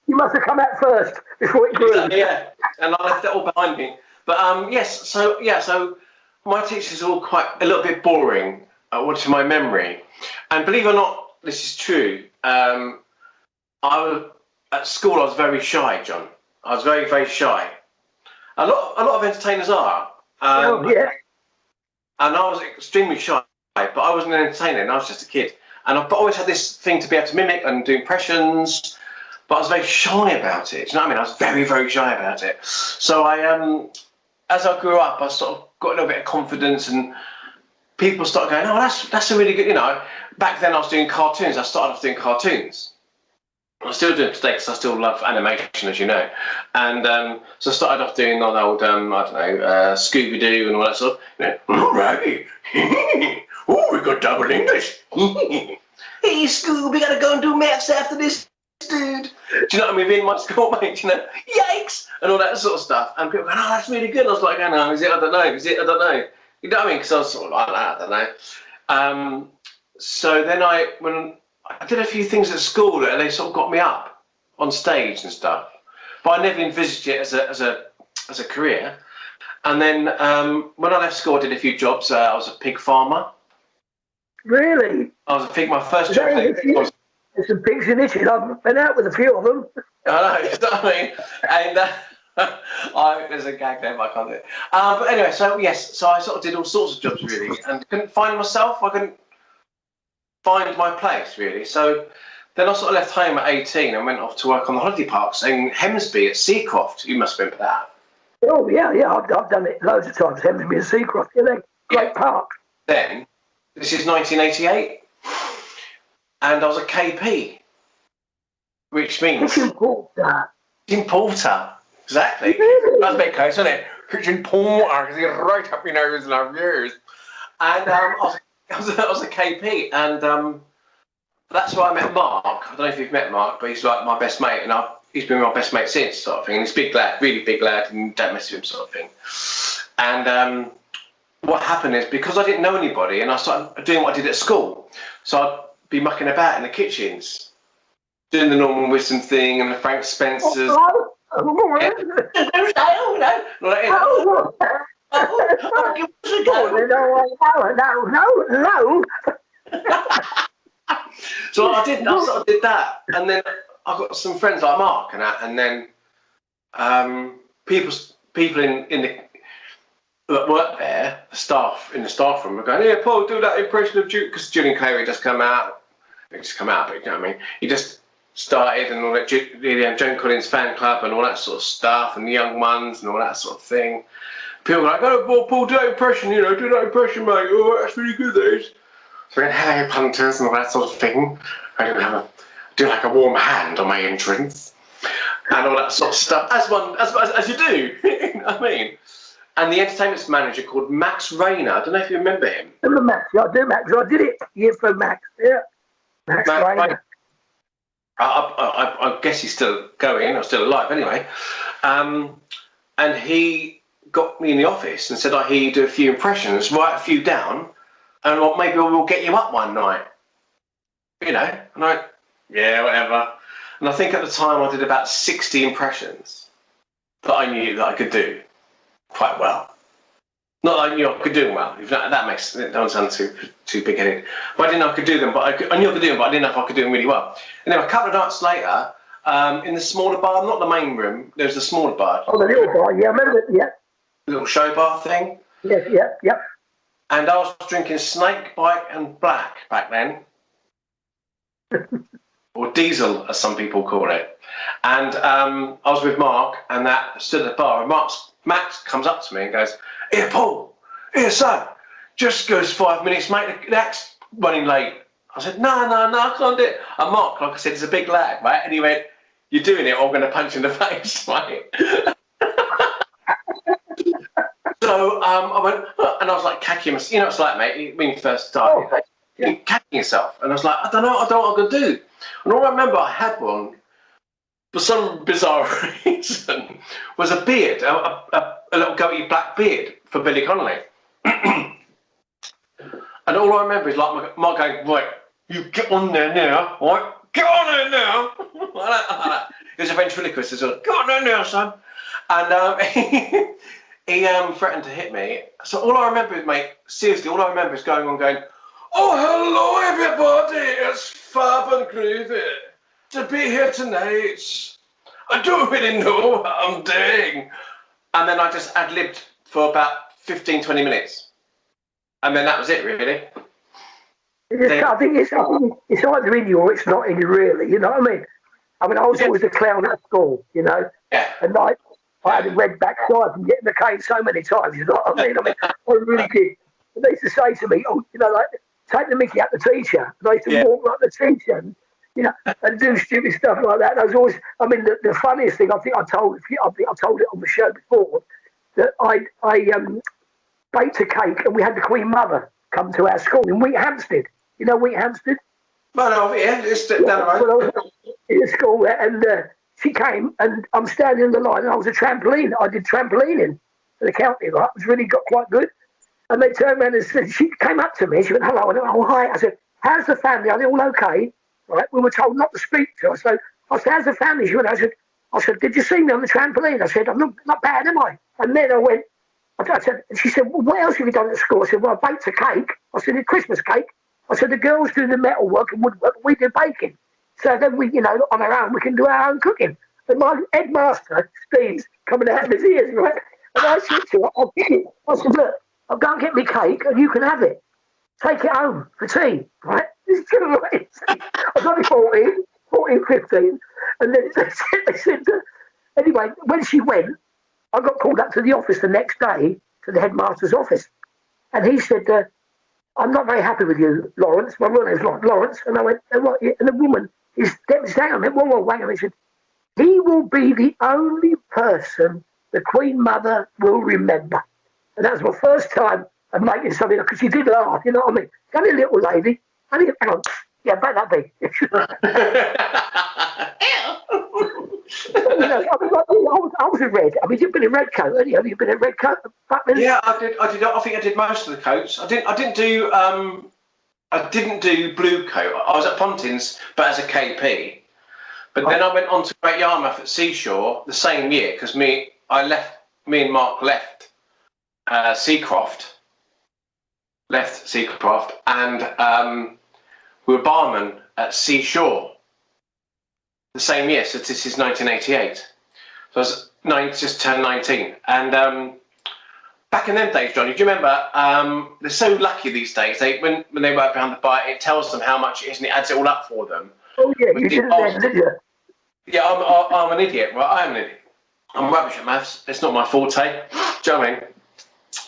You must have come out first before it grew. Exactly, yeah, and I left it all behind me. But yes, so my teachers are all quite a little bit boring, to my memory. And believe it or not, this is true. At school, I was very shy, John. I was very, very shy. A lot of entertainers are. Yeah. And I was extremely shy, but I wasn't an entertainer, and I was just a kid. And I've always had this thing to be able to mimic and do impressions, but I was very shy about it. Do you know what I mean? I was very, very shy about it. So as I grew up, I sort of got a little bit of confidence, and people started going, "Oh, that's a really good." You know, back then I was doing cartoons. I started off doing cartoons. I still do it today because I still love animation, as you know. And so I started off doing all the old, Scooby-Doo and all that sort of, all right. Oh, we got double English. Hey, Scooby, we got to go and do maths after this, dude. Do you know what I mean? Being my schoolmate, yikes, and all that sort of stuff. And people go, oh, that's really good. I was like, oh, no, is it? I don't know. Is it? I don't know. You know what I mean? Because I was sort of like, I don't know. So then when I did a few things at school and they sort of got me up on stage and stuff, but I never envisaged it as a career. And then when I left school, I did a few jobs. I was a pig farmer. Really? I was a pig. My first job. There's some pigs in Italy. I've been out with a few of them. I know. You know what I mean? And there's a gag there, but I can't do it. But anyway, so yes, so I sort of did all sorts of jobs really, and couldn't find myself. I couldn't find my place really. So then I sort of left home at 18 and went off to work on the holiday parks in Hemsby at Seacroft. You must remember that. Oh yeah, I've done it loads of times. Hemsby and Seacroft, they're great parks. Then this is 1988, and I was a KP, which means kitchen porter. Kitchen porter, exactly. That's a bit close, isn't it? Kitchen porter, because you're right up your nose and our ears. And I was a KP, and that's where I met Mark. I don't know if you've met Mark, but he's like my best mate, and he's been my best mate since, sort of thing. And he's a big lad, really big lad, and don't mess with him, sort of thing. And what happened is, because I didn't know anybody, and I started doing what I did at school, so I'd be mucking about in the kitchens, doing the Norman Wisdom thing and the Frank Spencer's. So I sort of did that, and then I got some friends like Mark and that, and then people in the that work there, the staff in the staff room, were going, "Yeah, Paul, do that impression of Duke," because Julian Clary had just come out. But you know what I mean. He just started and all that, Joan Collins fan club and all that sort of stuff, and the young ones and all that sort of thing. People were like, "Oh, Paul, do that impression, do that impression, mate. Oh, that's really good, that is." So we went, "Hello, punters," and all that sort of thing. I do like a warm hand on my entrance, and all that sort of stuff, as you do. You know what I mean? And the entertainment manager called Max Rayner. I don't know if you remember him. I remember Max. Yeah, I do, Max. I did it here for Max. Yeah, Max Rayner. I guess he's still going, or still alive anyway. And he got me in the office and said, "I hear you do a few impressions, write a few down, and maybe we'll get you up one night." And I, yeah, whatever. And I think at the time I did about 60 impressions that I knew that I could do quite well. Not that I knew I could do them well. If that makes it don't sound too big-headed. But I didn't know I could do them. But I knew I could do them, but I didn't know if I could do them really well. And then a couple of nights later, in the smaller bar, not the main room. There's a smaller bar. Oh, the little bar. Yeah, I remember it. Yeah. Little show bar thing. Yes. Yeah. And I was drinking Snake Bite and Black back then. Or Diesel, as some people call it. And I was with Mark, and that stood at the bar. And Max comes up to me and goes, "Here, Paul. Here, son. Just goes 5 minutes, mate. The act's running late." I said, no, I can't do it. And Mark, like I said, is a big lad, right? And he went, "You're doing it, or I'm going to punch you in the face, mate." So I went, and I was like, cacking myself. You know what it's like, mate, when you first start, you're cacking yourself. And I was like, I don't know what I'm going to do. And all I remember I had one, for some bizarre reason, was a beard, a little goatee black beard for Billy Connolly. And all I remember is like Mark going, "Right, you get on there now, right? Get on there now." Like that. He was a ventriloquist as well. "Get on there now, son." And he threatened to hit me. So all I remember is, mate, seriously, all I remember is going, "Oh, hello, everybody. It's Fab and Groovy to be here tonight. I don't really know what I'm doing." And then I just ad-libbed for about 15, 20 minutes. And then that was it, really. I think it's either in you or it's not in you, really. You know what I mean? I was always a clown at school, you know. Yeah. And I had a red backside from getting the cane so many times. You know what I mean? I really did. And they used to say to me, "Oh, you know, like take the mickey out the teacher." And I used to walk like the teacher, and, you know, and do stupid stuff like that. And I was always, the funniest thing I think I told it on the show before, that I baked a cake, and we had the Queen Mother come to our school in Wheat Hampstead. You know Wheat Hampstead? Well, yeah, it's down the road. Well, I was in the school, and she came, and I'm standing in the line, and I was a trampoline. I did trampolining for the county, right? It was really got quite good. And they turned around and said, she came up to me, she went, "Hello." I went, "Oh, hi." I said, "How's the family? Are they all okay?" Right? We were told not to speak to her. So I said, "How's the family?" She went, I said, "Did you see me on the trampoline?" I said, "I'm not bad, am I?" And then I went, she said, "Well, what else have you done at school?" I said, "Well, I baked a cake." I said, "A Christmas cake." I said, "The girls do the metal work and woodwork, we do baking. So then we, you know, on our own, we can do our own cooking." And my headmaster, Steve's coming out of his ears, right? And I said to her, "I'll get it." I said, "Look, I'll go and get me cake and you can have it. Take it home for tea," right? This is true, right? I was only 14, 15. And then they said, anyway, when she went, I got called up to the office the next day, to the headmaster's office. And he said, "I'm not very happy with you, Lawrence." My real name's Lawrence. And I went, "What?" And the woman is devastated. I went, "Whoa, wait a minute." He said, "He will be the only person the Queen Mother will remember." And that was my first time of making something, because she did laugh, you know what I mean? Only a little lady. Hang on. Yeah, about that big. You know, I was a red. You've been a red coat, haven't you? Have you been a red coat back then? Yeah, I did. I think I did most of the coats. I didn't do blue coat. I was at Pontins, but as a KP. But then I went on to Great Yarmouth at Seashore the same year, because me and Mark left Seacroft, and we were barmen at Seashore the same year. So this is 1988. So I was just turned 19. And back in them days, Johnny, do you remember? They're so lucky these days. When they work behind the bar, it tells them how much it is, and it adds it all up for them. Oh yeah, you didn't then, did you? Yeah, I'm an idiot, right? I am an idiot. I'm rubbish at maths. It's not my forte. Do you know what I mean?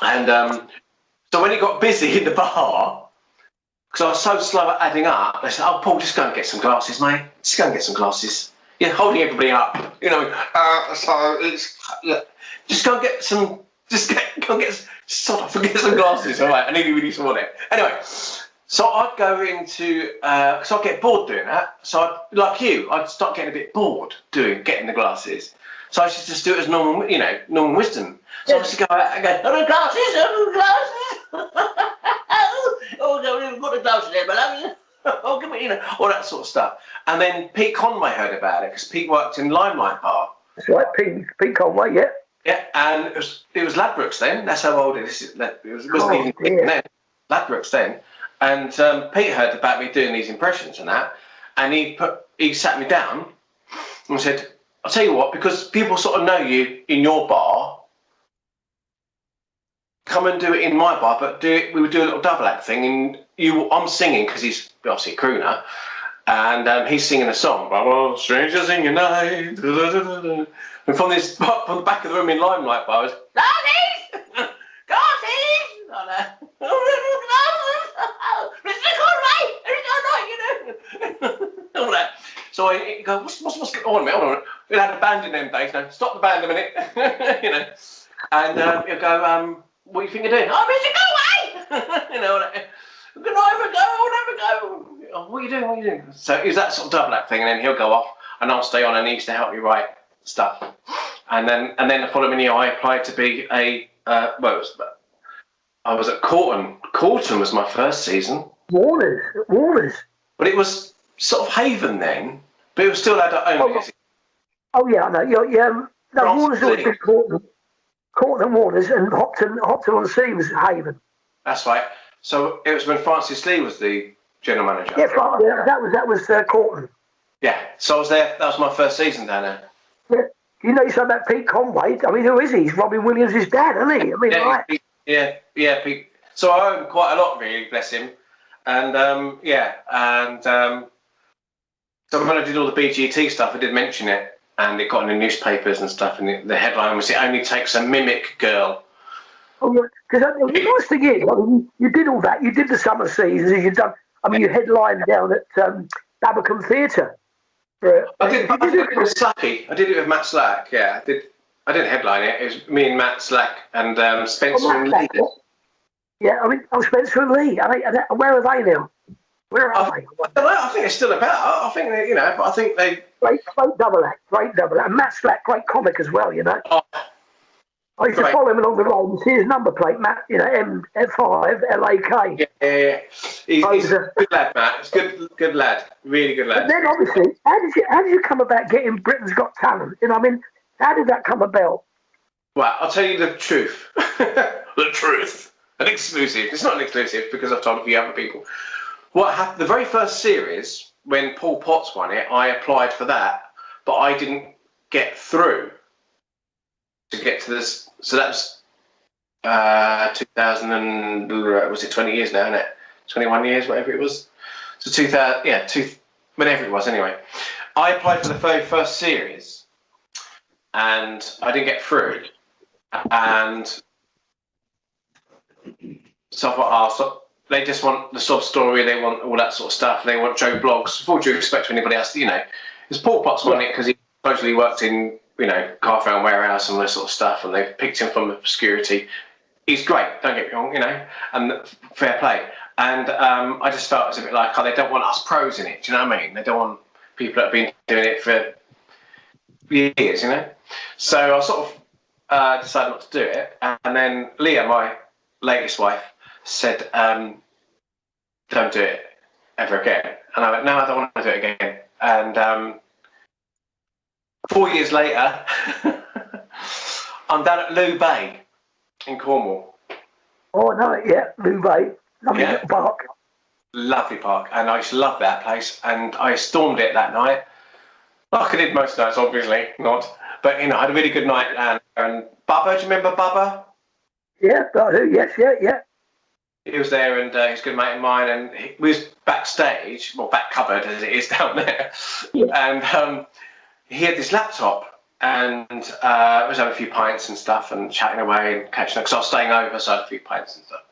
And so when it got busy in the bar, because I was so slow at adding up, they said, "Oh, Paul, just go and get some glasses, mate. Just go and get some glasses." Yeah, holding everybody up. You know, so it's just go and get some. Go and get some glasses. All right, I need you really want it. Anyway. So I'd go into, because I'd get bored doing that. So like you, I'd start getting a bit bored getting the glasses. So I used to just do it as normal, normal wisdom. So I used to go out and go, "I've got glasses. Oh, no, you've got the glasses there, my love. Oh, give me, all that sort of stuff." And then Pete Conway heard about it, because Pete worked in Limelight Bar. That's right, Pete Conway, yeah. Yeah, and it was Ladbrokes then. That's how old it is. It wasn't even then. Ladbrokes then. And Pete heard about me doing these impressions and that, and he sat me down, And I said, I'll tell you what, because people sort of know you in your bar, come and do it in my bar, but we would do a little double act thing, and I'm singing because he's obviously a crooner, and he's singing a song, blah, strangers in your night, and from the back of the room in Limelight Bar, was, Garties! All that. So I go, what's going on, mate? Hold on. We had a band in them days. No, stop the band a minute. You know. And he'll go, what do you think you're doing? Oh, Mr. Go away! You know, good night, I'll never go. Oh, what are you doing? What are you doing? So it was that sort of double act thing, and then he'll go off, and I'll stay on, and he used to help me write stuff. And then the following year, I applied to be I was at Corton. Corton was my first season. Warners. But it was sort of Haven then, but it was still adult only. Oh yeah, I know. No, Warners always been Corton and Warners, and Hopton-on-Sea was Haven. That's right. So it was when Francis Lee was the general manager. Yeah, that was Corton. Yeah, so I was there. That was my first season down there. Yeah. You know something about Pete Conway? I mean, who is he? He's Robin Williams' dad, isn't he? I mean, yeah, Pete. So I owe him quite a lot, really, bless him. And so when I did all the BGT stuff, I did mention it, and it got in the newspapers and stuff. And the headline was, "It only takes a mimic girl." Oh, yeah. Because the nice thing is, I mean, you did all that. You did the summer seasons. You've done. I mean, you headlined down at Babacombe Theatre. I did it with Slacky. I did it with Matt Slack. Yeah, I didn't headline it. It was me and Matt Slack and Spencer and Lee. Yeah, I mean, Spencer and Lee. Where are they now? Where are they? I don't know. I think they're still about. I think they, but I think they. Great double act. And Matt Slack, great comic as well. I used to follow him along the road and see his number plate, Matt. M5 LAK. Yeah. He's a good lad, Matt. He's good lad. Really good lad. But then obviously, how did you come about getting Britain's Got Talent? I mean, how did that come about? Well, I'll tell you the truth. The truth. An exclusive. It's not an exclusive because I've told a few other people. What happened? The very first series, when Paul Potts won it, I applied for that, but I didn't get through to get to this. So that was 2000 and was it 20 years now, isn't it? 21 years, whatever it was. So 2000, whenever it was. Anyway, I applied for the very first series, and I didn't get through. And so I thought, they just want the sob story, they want all that sort of stuff, they want Joe Bloggs. With all due respect to anybody else, because Paul Potts won it because he supposedly worked in, Carphone Warehouse and all this sort of stuff, and they picked him from obscurity. He's great, don't get me wrong, and fair play. And I just felt it was a bit like, they don't want us pros in it, do you know what I mean? They don't want people that have been doing it for years, So I sort of decided not to do it. And then Leah, my latest wife, said, don't do it ever again. And I went, no, I don't want to do it again. And 4 years later, I'm down at Loo Bay in Cornwall. Oh, no, yeah, Loo Bay. Lovely little park. Lovely park. And I used to love that place. And I stormed it that night. Like I did most nights, obviously, not. But, I had a really good night. And Bubba, do you remember Bubba? Yeah, I do, yes, yeah. He was there, and he's a good mate of mine, and we was backstage, back cupboard as it is down there, and he had this laptop, and I was having a few pints and stuff, and chatting away and catching up, because I was staying over, so I had a few pints and stuff.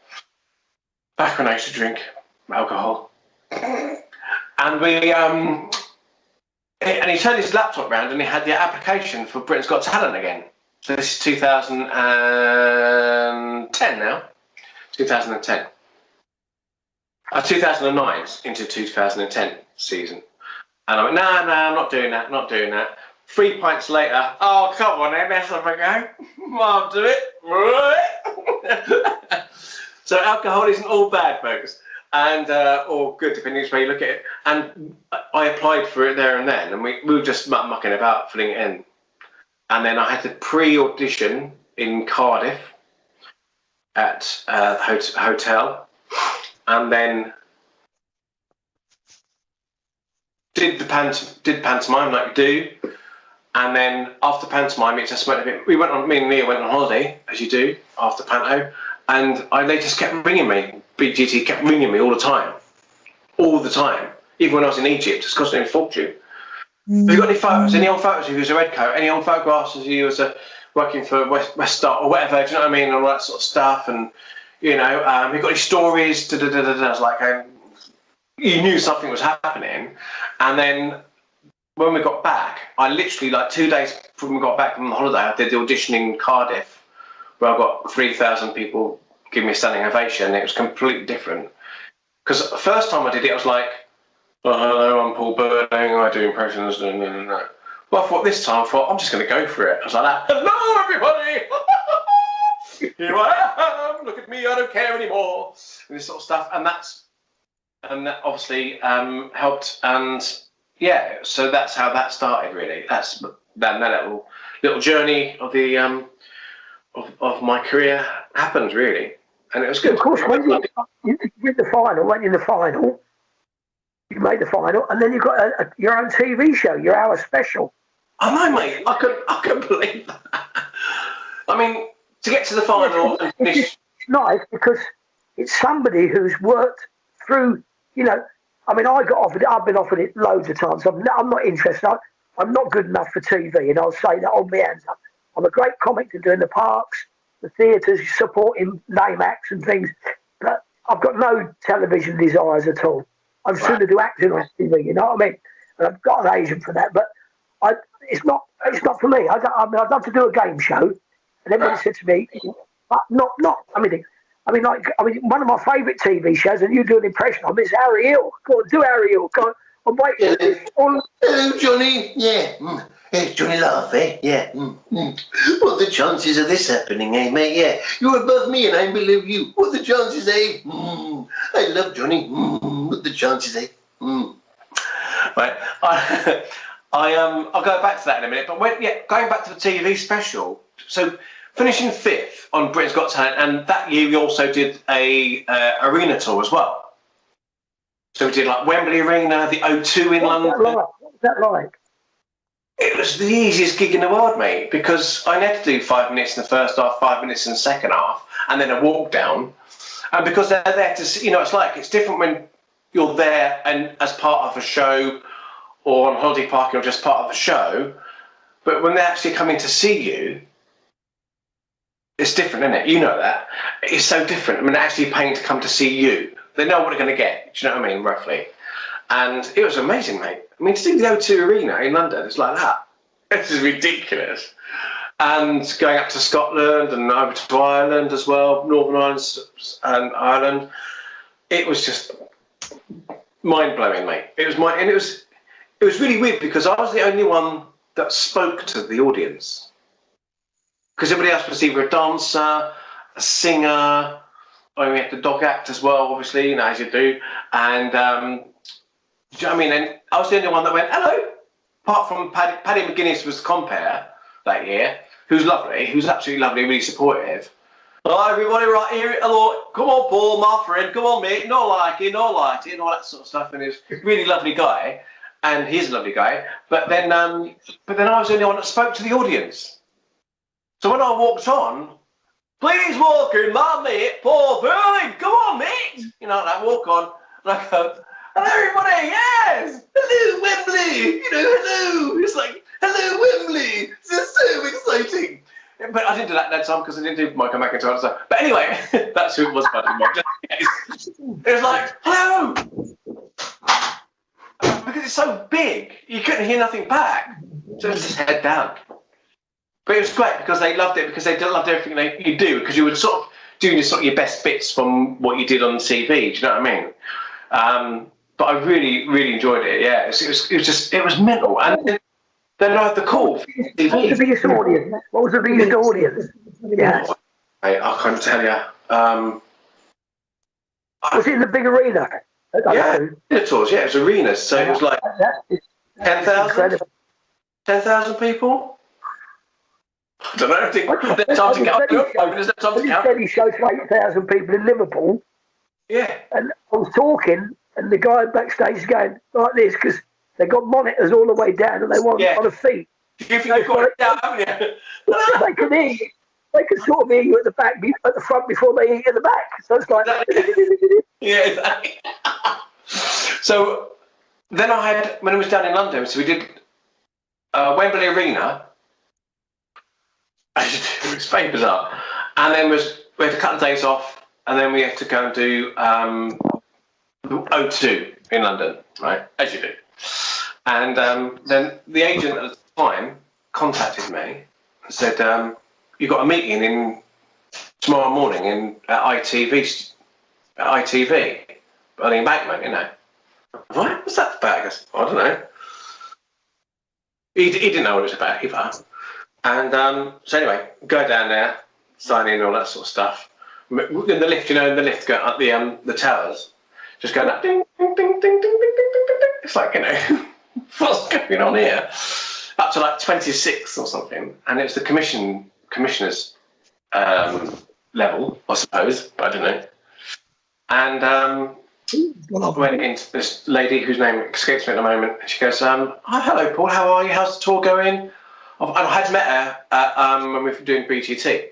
Back when I used to drink alcohol. And and he turned his laptop round, and he had the application for Britain's Got Talent again. So this is 2010 now. 2010. 2009 into 2010 season. And I went, no, I'm not doing that. 3 pints later, oh, come on then, let's have a go. I'll do it. So alcohol isn't all bad, folks. And, or good, depending on which way you look at it. And I applied for it there and then, and we were just mucking about, filling it in. And then I had the pre-audition in Cardiff at the hotel, and then did pantomime like you do, And then after pantomime, it just went a bit. Me and Mia went on holiday, as you do after panto, and they just kept ringing me. BGT kept ringing me all the time, even when I was in Egypt. It's costing me a fortune. Have you got any photos? Any old photos of you as a red coat? Any old photographs of you as working for West Star or whatever? Do you know what I mean? All that sort of stuff. And you got any stories? I was like, you knew something was happening. And then when we got back, I literally, like 2 days before we got back from the holiday, I did the auditioning in Cardiff, where I got 3,000 people give me a standing ovation. It was completely different. Because the first time I did it, I was like, oh, hello, I'm Paul Burling, I do impressions. No. Well, I thought this time, I'm just going to go for it. I was like, hello, everybody. Here I am. Look at me, I don't care anymore. And this sort of stuff. And that obviously helped. And yeah, so that's how that started, really. That's that little journey of the of my career happened, really. And it was good. Of course, when you did the final, went in the final, you made the final, and then you got your own TV show, your hour special. I know, mate. I couldn't believe that. I mean, to get to the final and finish. It's nice because it's somebody who's worked through, I mean, I got offered it. I've been offered it loads of times. I'm not interested. I'm not good enough for TV, and I'll say that on my hands up. I'm a great comic to do in the parks, the theatres, supporting name acts and things, but I've got no television desires at all. I'd sooner do acting on TV, you know what I mean? And I've got an agent for that, but it's not for me. I'd love to do a game show, and everybody said to me, but not. I mean, one of my favourite TV shows, and you do an impression of it, is Harry Hill. Go on, do Harry Hill. Go on. I'm waiting. Hello, Johnny. Yeah. Hey, Johnny Laff, eh? Yeah. What are the chances of this happening, eh, mate? Yeah. You're above me and I'm below you. What are the chances, eh? I love Johnny. What are the chances, eh? Right. I'll go back to that in a minute. But going back to the TV special. So finishing 5th on Britain's Got Talent, and that year we also did a arena tour as well. So we did like Wembley Arena, the O2 in London. What was that like? It was the easiest gig in the world, mate, because I had to do 5 minutes in the first half, 5 minutes in the second half, and then a walk down. And because they're there to see, it's different when you're there and as part of a show or on holiday park, you're just part of a show. But when they're actually coming to see you, it's different, isn't it? You know that. It's so different. I mean, they're actually paying to come to see you. They know what they're going to get. Do you know what I mean, roughly? And it was amazing, mate. I mean, to do the O2 Arena in London, it's like that. This is ridiculous. And going up to Scotland and over to Ireland as well, Northern Ireland and Ireland, it was just mind-blowing, mate. It was really weird because I was the only one that spoke to the audience. Because everybody else was either a dancer, a singer, or we had the dog act as well, obviously, as you do. And, do you know what I mean? And I was the only one that went, hello. Apart from Paddy McGuinness was the compere that year, who's lovely, who's absolutely lovely, really supportive. Hi, everybody, right here. Hello. Come on, Paul, my friend. Come on, mate. No liking, and all that sort of stuff. And he's a really lovely guy. And he's a lovely guy. But then I was the only one that spoke to the audience. So when I walked on, please walk in, my mate, Paul Burling. Come on, mate. That walk on. And I go, hello, everybody. Yes. Hello, Wembley. Hello. It's like, hello, Wembley. This is so exciting. But I didn't do that time because I didn't do Michael McIntyre. So. But anyway, that's who it was, buddy. It was like, hello. Because it's so big, you couldn't hear nothing back. So it was just head down. But it was great because they loved it, because they loved everything you do, because you were sort of doing your best bits from what you did on TV. Do you know what I mean? But I really, really enjoyed it. Yeah, it was mental. And then I had the call. What was the biggest audience? What was the biggest audience? Yeah. I can't tell you. Was it in the big arena? It was. Yeah, it was arenas. So it was like 10,000. 10,000 people. I don't know. I think there's time to get up. He said he showed to 8,000 people in Liverpool. Yeah. And I was talking, and the guy backstage is going like this, because they got monitors all the way down, and they weren't on the feet. You think you've got it down, haven't you? They can hear you. They can sort of hear you at the back, at the front before they hear you at the back. So it's like... Yeah, exactly. So then I had, when I was down in London, so we did Wembley Arena. It was very bizarre. And then we had a couple of days off, and then we had to go and do O2 in London, right? As you do. And then the agent at the time contacted me and said, you've got a meeting in tomorrow morning at ITV, Early Embankment, you know. What? What's that about? I guess, I don't know. He didn't know what it was about either. And so anyway, go down there, sign in, all that sort of stuff. In the lift, you know, in the lift, go up the towers, just going up, ding, ding, ding, ding, ding, ding, ding, ding, ding. It's like, you know, what's going on here? Up to like 26 or something, and it was the commissioner's level, I suppose, but I don't know. And I went into this lady whose name escapes me at the moment, and she goes, "Oh, hello, Paul. How are you? How's the tour going?" I had met her when we were doing BGT.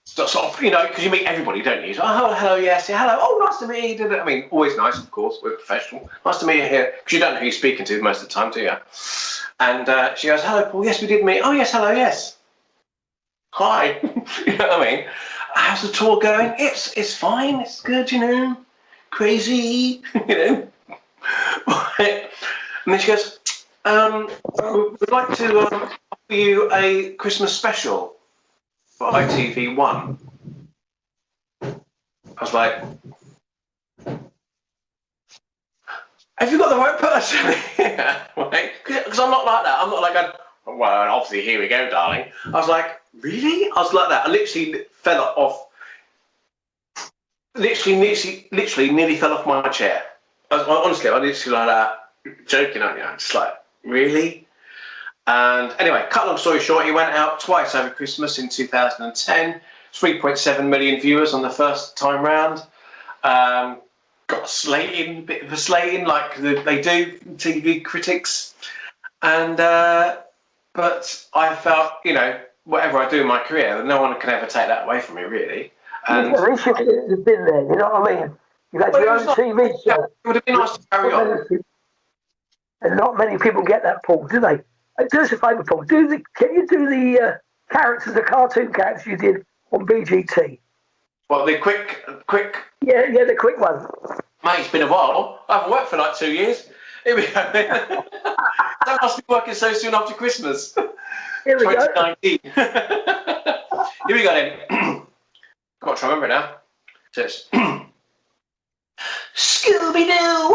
So, sort of, you know, because you meet everybody, don't you? So, oh, hello, yes, yeah, hello. Oh, nice to meet you. I mean, always nice, of course. We're professional. Nice to meet you here, because you don't know who you're speaking to most of the time, do you? And she goes, "Hello, Paul. Yes, we did meet. Oh, yes, hello, yes. Hi." You know what I mean? How's the tour going? It's fine. It's good, you know. Crazy, you know. And then she goes, we'd like to offer you a Christmas special for ITV1. I was like, have you got the right person here? Because I'm not like that. I'm not like, well, obviously, here we go, darling. I was like, really? I was like that. I literally fell off. Literally nearly fell off my chair. Honestly, I literally like that, joking, aren't you? I'm just like, really? And anyway, cut long story short, he went out twice over Christmas in 2010. 3.7 million viewers on the first time round. Got a bit of a slating like they do, TV critics. And but I felt, you know, whatever I do in my career, no one can ever take that away from me, really. And at least you've been there, you know what I mean? You've had your own TV show. It would have been nice to carry on. And not many people get that, Paul, do they? Do us a favour, Paul. Can you do the characters, the cartoon characters you did on BGT? Well, the quick. Yeah, the quick one. Mate, it's been a while. I haven't worked for like 2 years. Here we go. That must be working so soon after Christmas. Here we 2019. Here we go then. Got to remember now. It says, Scooby-Doo,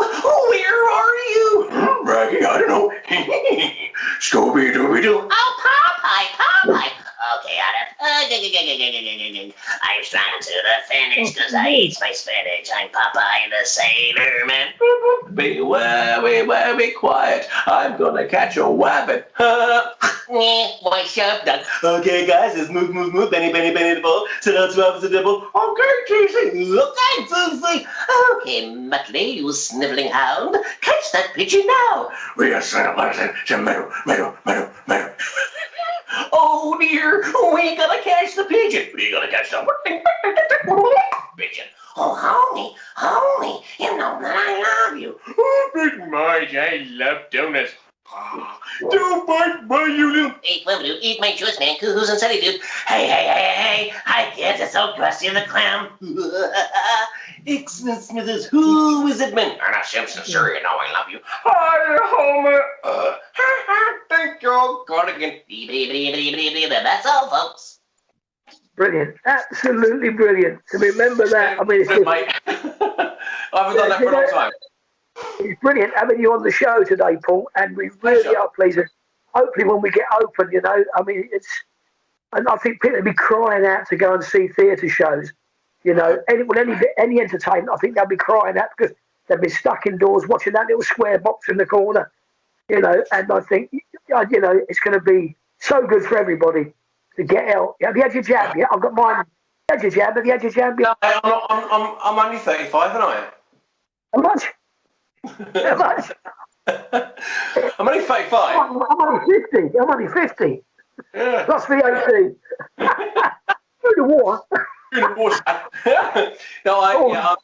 where are you? Raggy, I don't know. Scooby-Doo-Doo. Oh, Popeye. Okay, I'm trying to the finish because I eat my spinach. I'm Popeye the Sailor Man. Beware, be quiet. I'm gonna catch a wabbit. Why, sharp done. Okay, guys, it's move, Benny the ball. Sit down, 12 the double. Okay, Casey, look at Susie. Okay, Muttley, you sniveling hound. Catch that pigeon now. We are son of a meadow. Oh dear, we gotta catch the pigeon. We gotta catch the pigeon. Oh, honey, you know that I love you. Oh, big Marge, I love donuts. Don't bite you little... Eat, will do. Eat my juice, man. Who's and silly dude. Hey, I get it so crusty in the clam. Excellent, Smithers. Who is it, man? Anna Simpson, sure, you know I love you. Hi, Homer. Thank you, Cardigan. That's all, folks. Brilliant. Absolutely brilliant. To remember that. I mean, it's just, mate. I haven't done that for a long time. It's brilliant having you on the show today, Paul, and we really are pleased. Hopefully when we get open, you know, I mean, and I think people will be crying out to go and see theatre shows, you know, any entertainment, I think they'll be crying out because they've been stuck indoors watching that little square box in the corner, you know, and I think, you know, it's going to be so good for everybody to get out. Have you had your jab? Yeah, I've got mine. Have you had your jab? Have you had your jab? No, I'm only 35, aren't I? How much? How much? I'm only 35. I'm only 50. I'm only 50. Yeah. Plus VAT. Through the war. Through the water. No,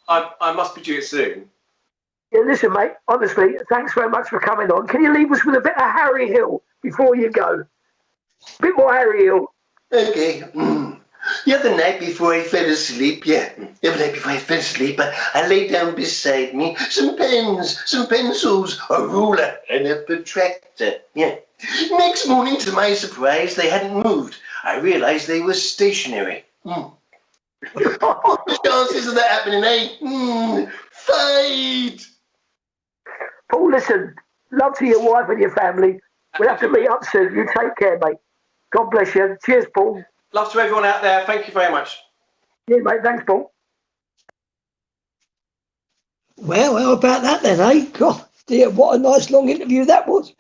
I must be due it soon. Yeah, listen, mate, honestly, thanks very much for coming on. Can you leave us with a bit of Harry Hill before you go? A bit more Harry Hill. Okay. The other night before I fell asleep, I laid down beside me some pens, some pencils, a ruler, and a protractor. Yeah. Next morning, to my surprise, they hadn't moved. I realized they were stationary. What the chances of that happening, eh? Fight! Paul, listen, love to your wife and your family. We'll have to meet up soon. You take care, mate. God bless you. Cheers, Paul. Love to everyone out there. Thank you very much. Yeah, mate. Thanks, Paul. Well, how about that then, eh? God, dear, what a nice long interview that was.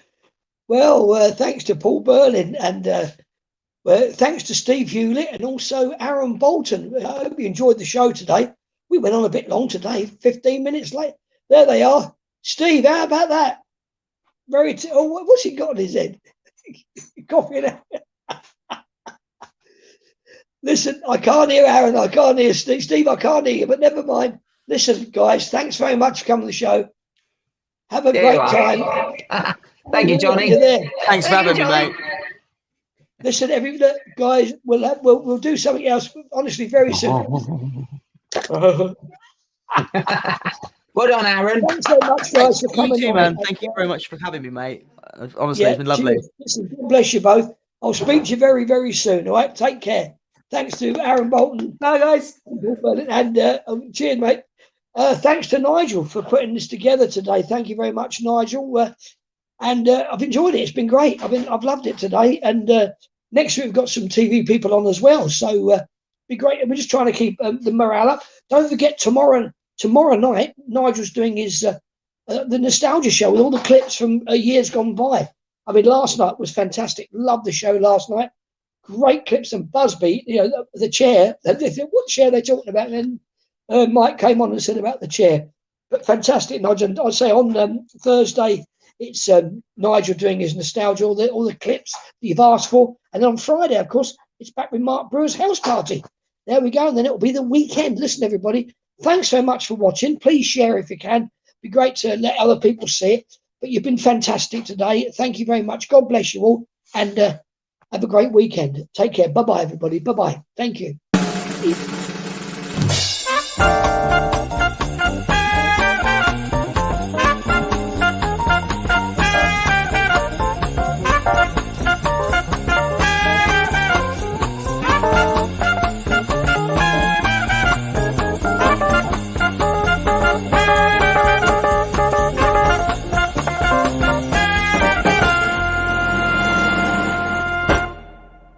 Well, thanks to Paul Burling and thanks to Steve Hewlett and also Aaron Bolton. I hope you enjoyed the show today. We went on a bit long today, 15 minutes late. There they are. Steve, how about that? What's he got on his head? Coffee now. Listen, I can't hear Aaron. I can't hear Steve. Steve, I can't hear you, but never mind. Listen, guys, thanks very much for coming to the show. Have a great time. Thank you, Johnny. You're there. Thanks for having me, mate. Listen, guys, we'll do something else. Honestly, very soon. Well done, Aaron. Thanks so much, guys, for coming. You too, man. Thank you very much for having me, mate. Honestly, it's been lovely. Cheers. Listen, God bless you both. I'll speak to you very, very soon. All right, take care. Thanks to Aaron Bolton. Bye, guys. And cheers, mate. Thanks to Nigel for putting this together today. Thank you very much, Nigel. And I've enjoyed it. It's been great. I've loved it today. And next week we've got some TV people on as well. So be great. And we're just trying to keep the morale up. Don't forget tomorrow night, Nigel's doing his the nostalgia show with all the clips from years gone by. I mean, last night was fantastic. Loved the show last night. Great clips and Busby. You know, the chair. What chair are they talking about? And then Mike came on and said about the chair. But fantastic, Nigel. I'd say on Thursday it's Nigel doing his nostalgia, all the clips that you've asked for, and then on Friday, of course, it's back with Mark Brewer's house party. There we go, and then it'll be the weekend. Listen, everybody, thanks so much for watching. Please share if you can. It'd be great to let other people see it. But you've been fantastic today. Thank you very much. God bless you all, and have a great weekend. Take care. Bye-bye, everybody. Bye-bye. Thank you.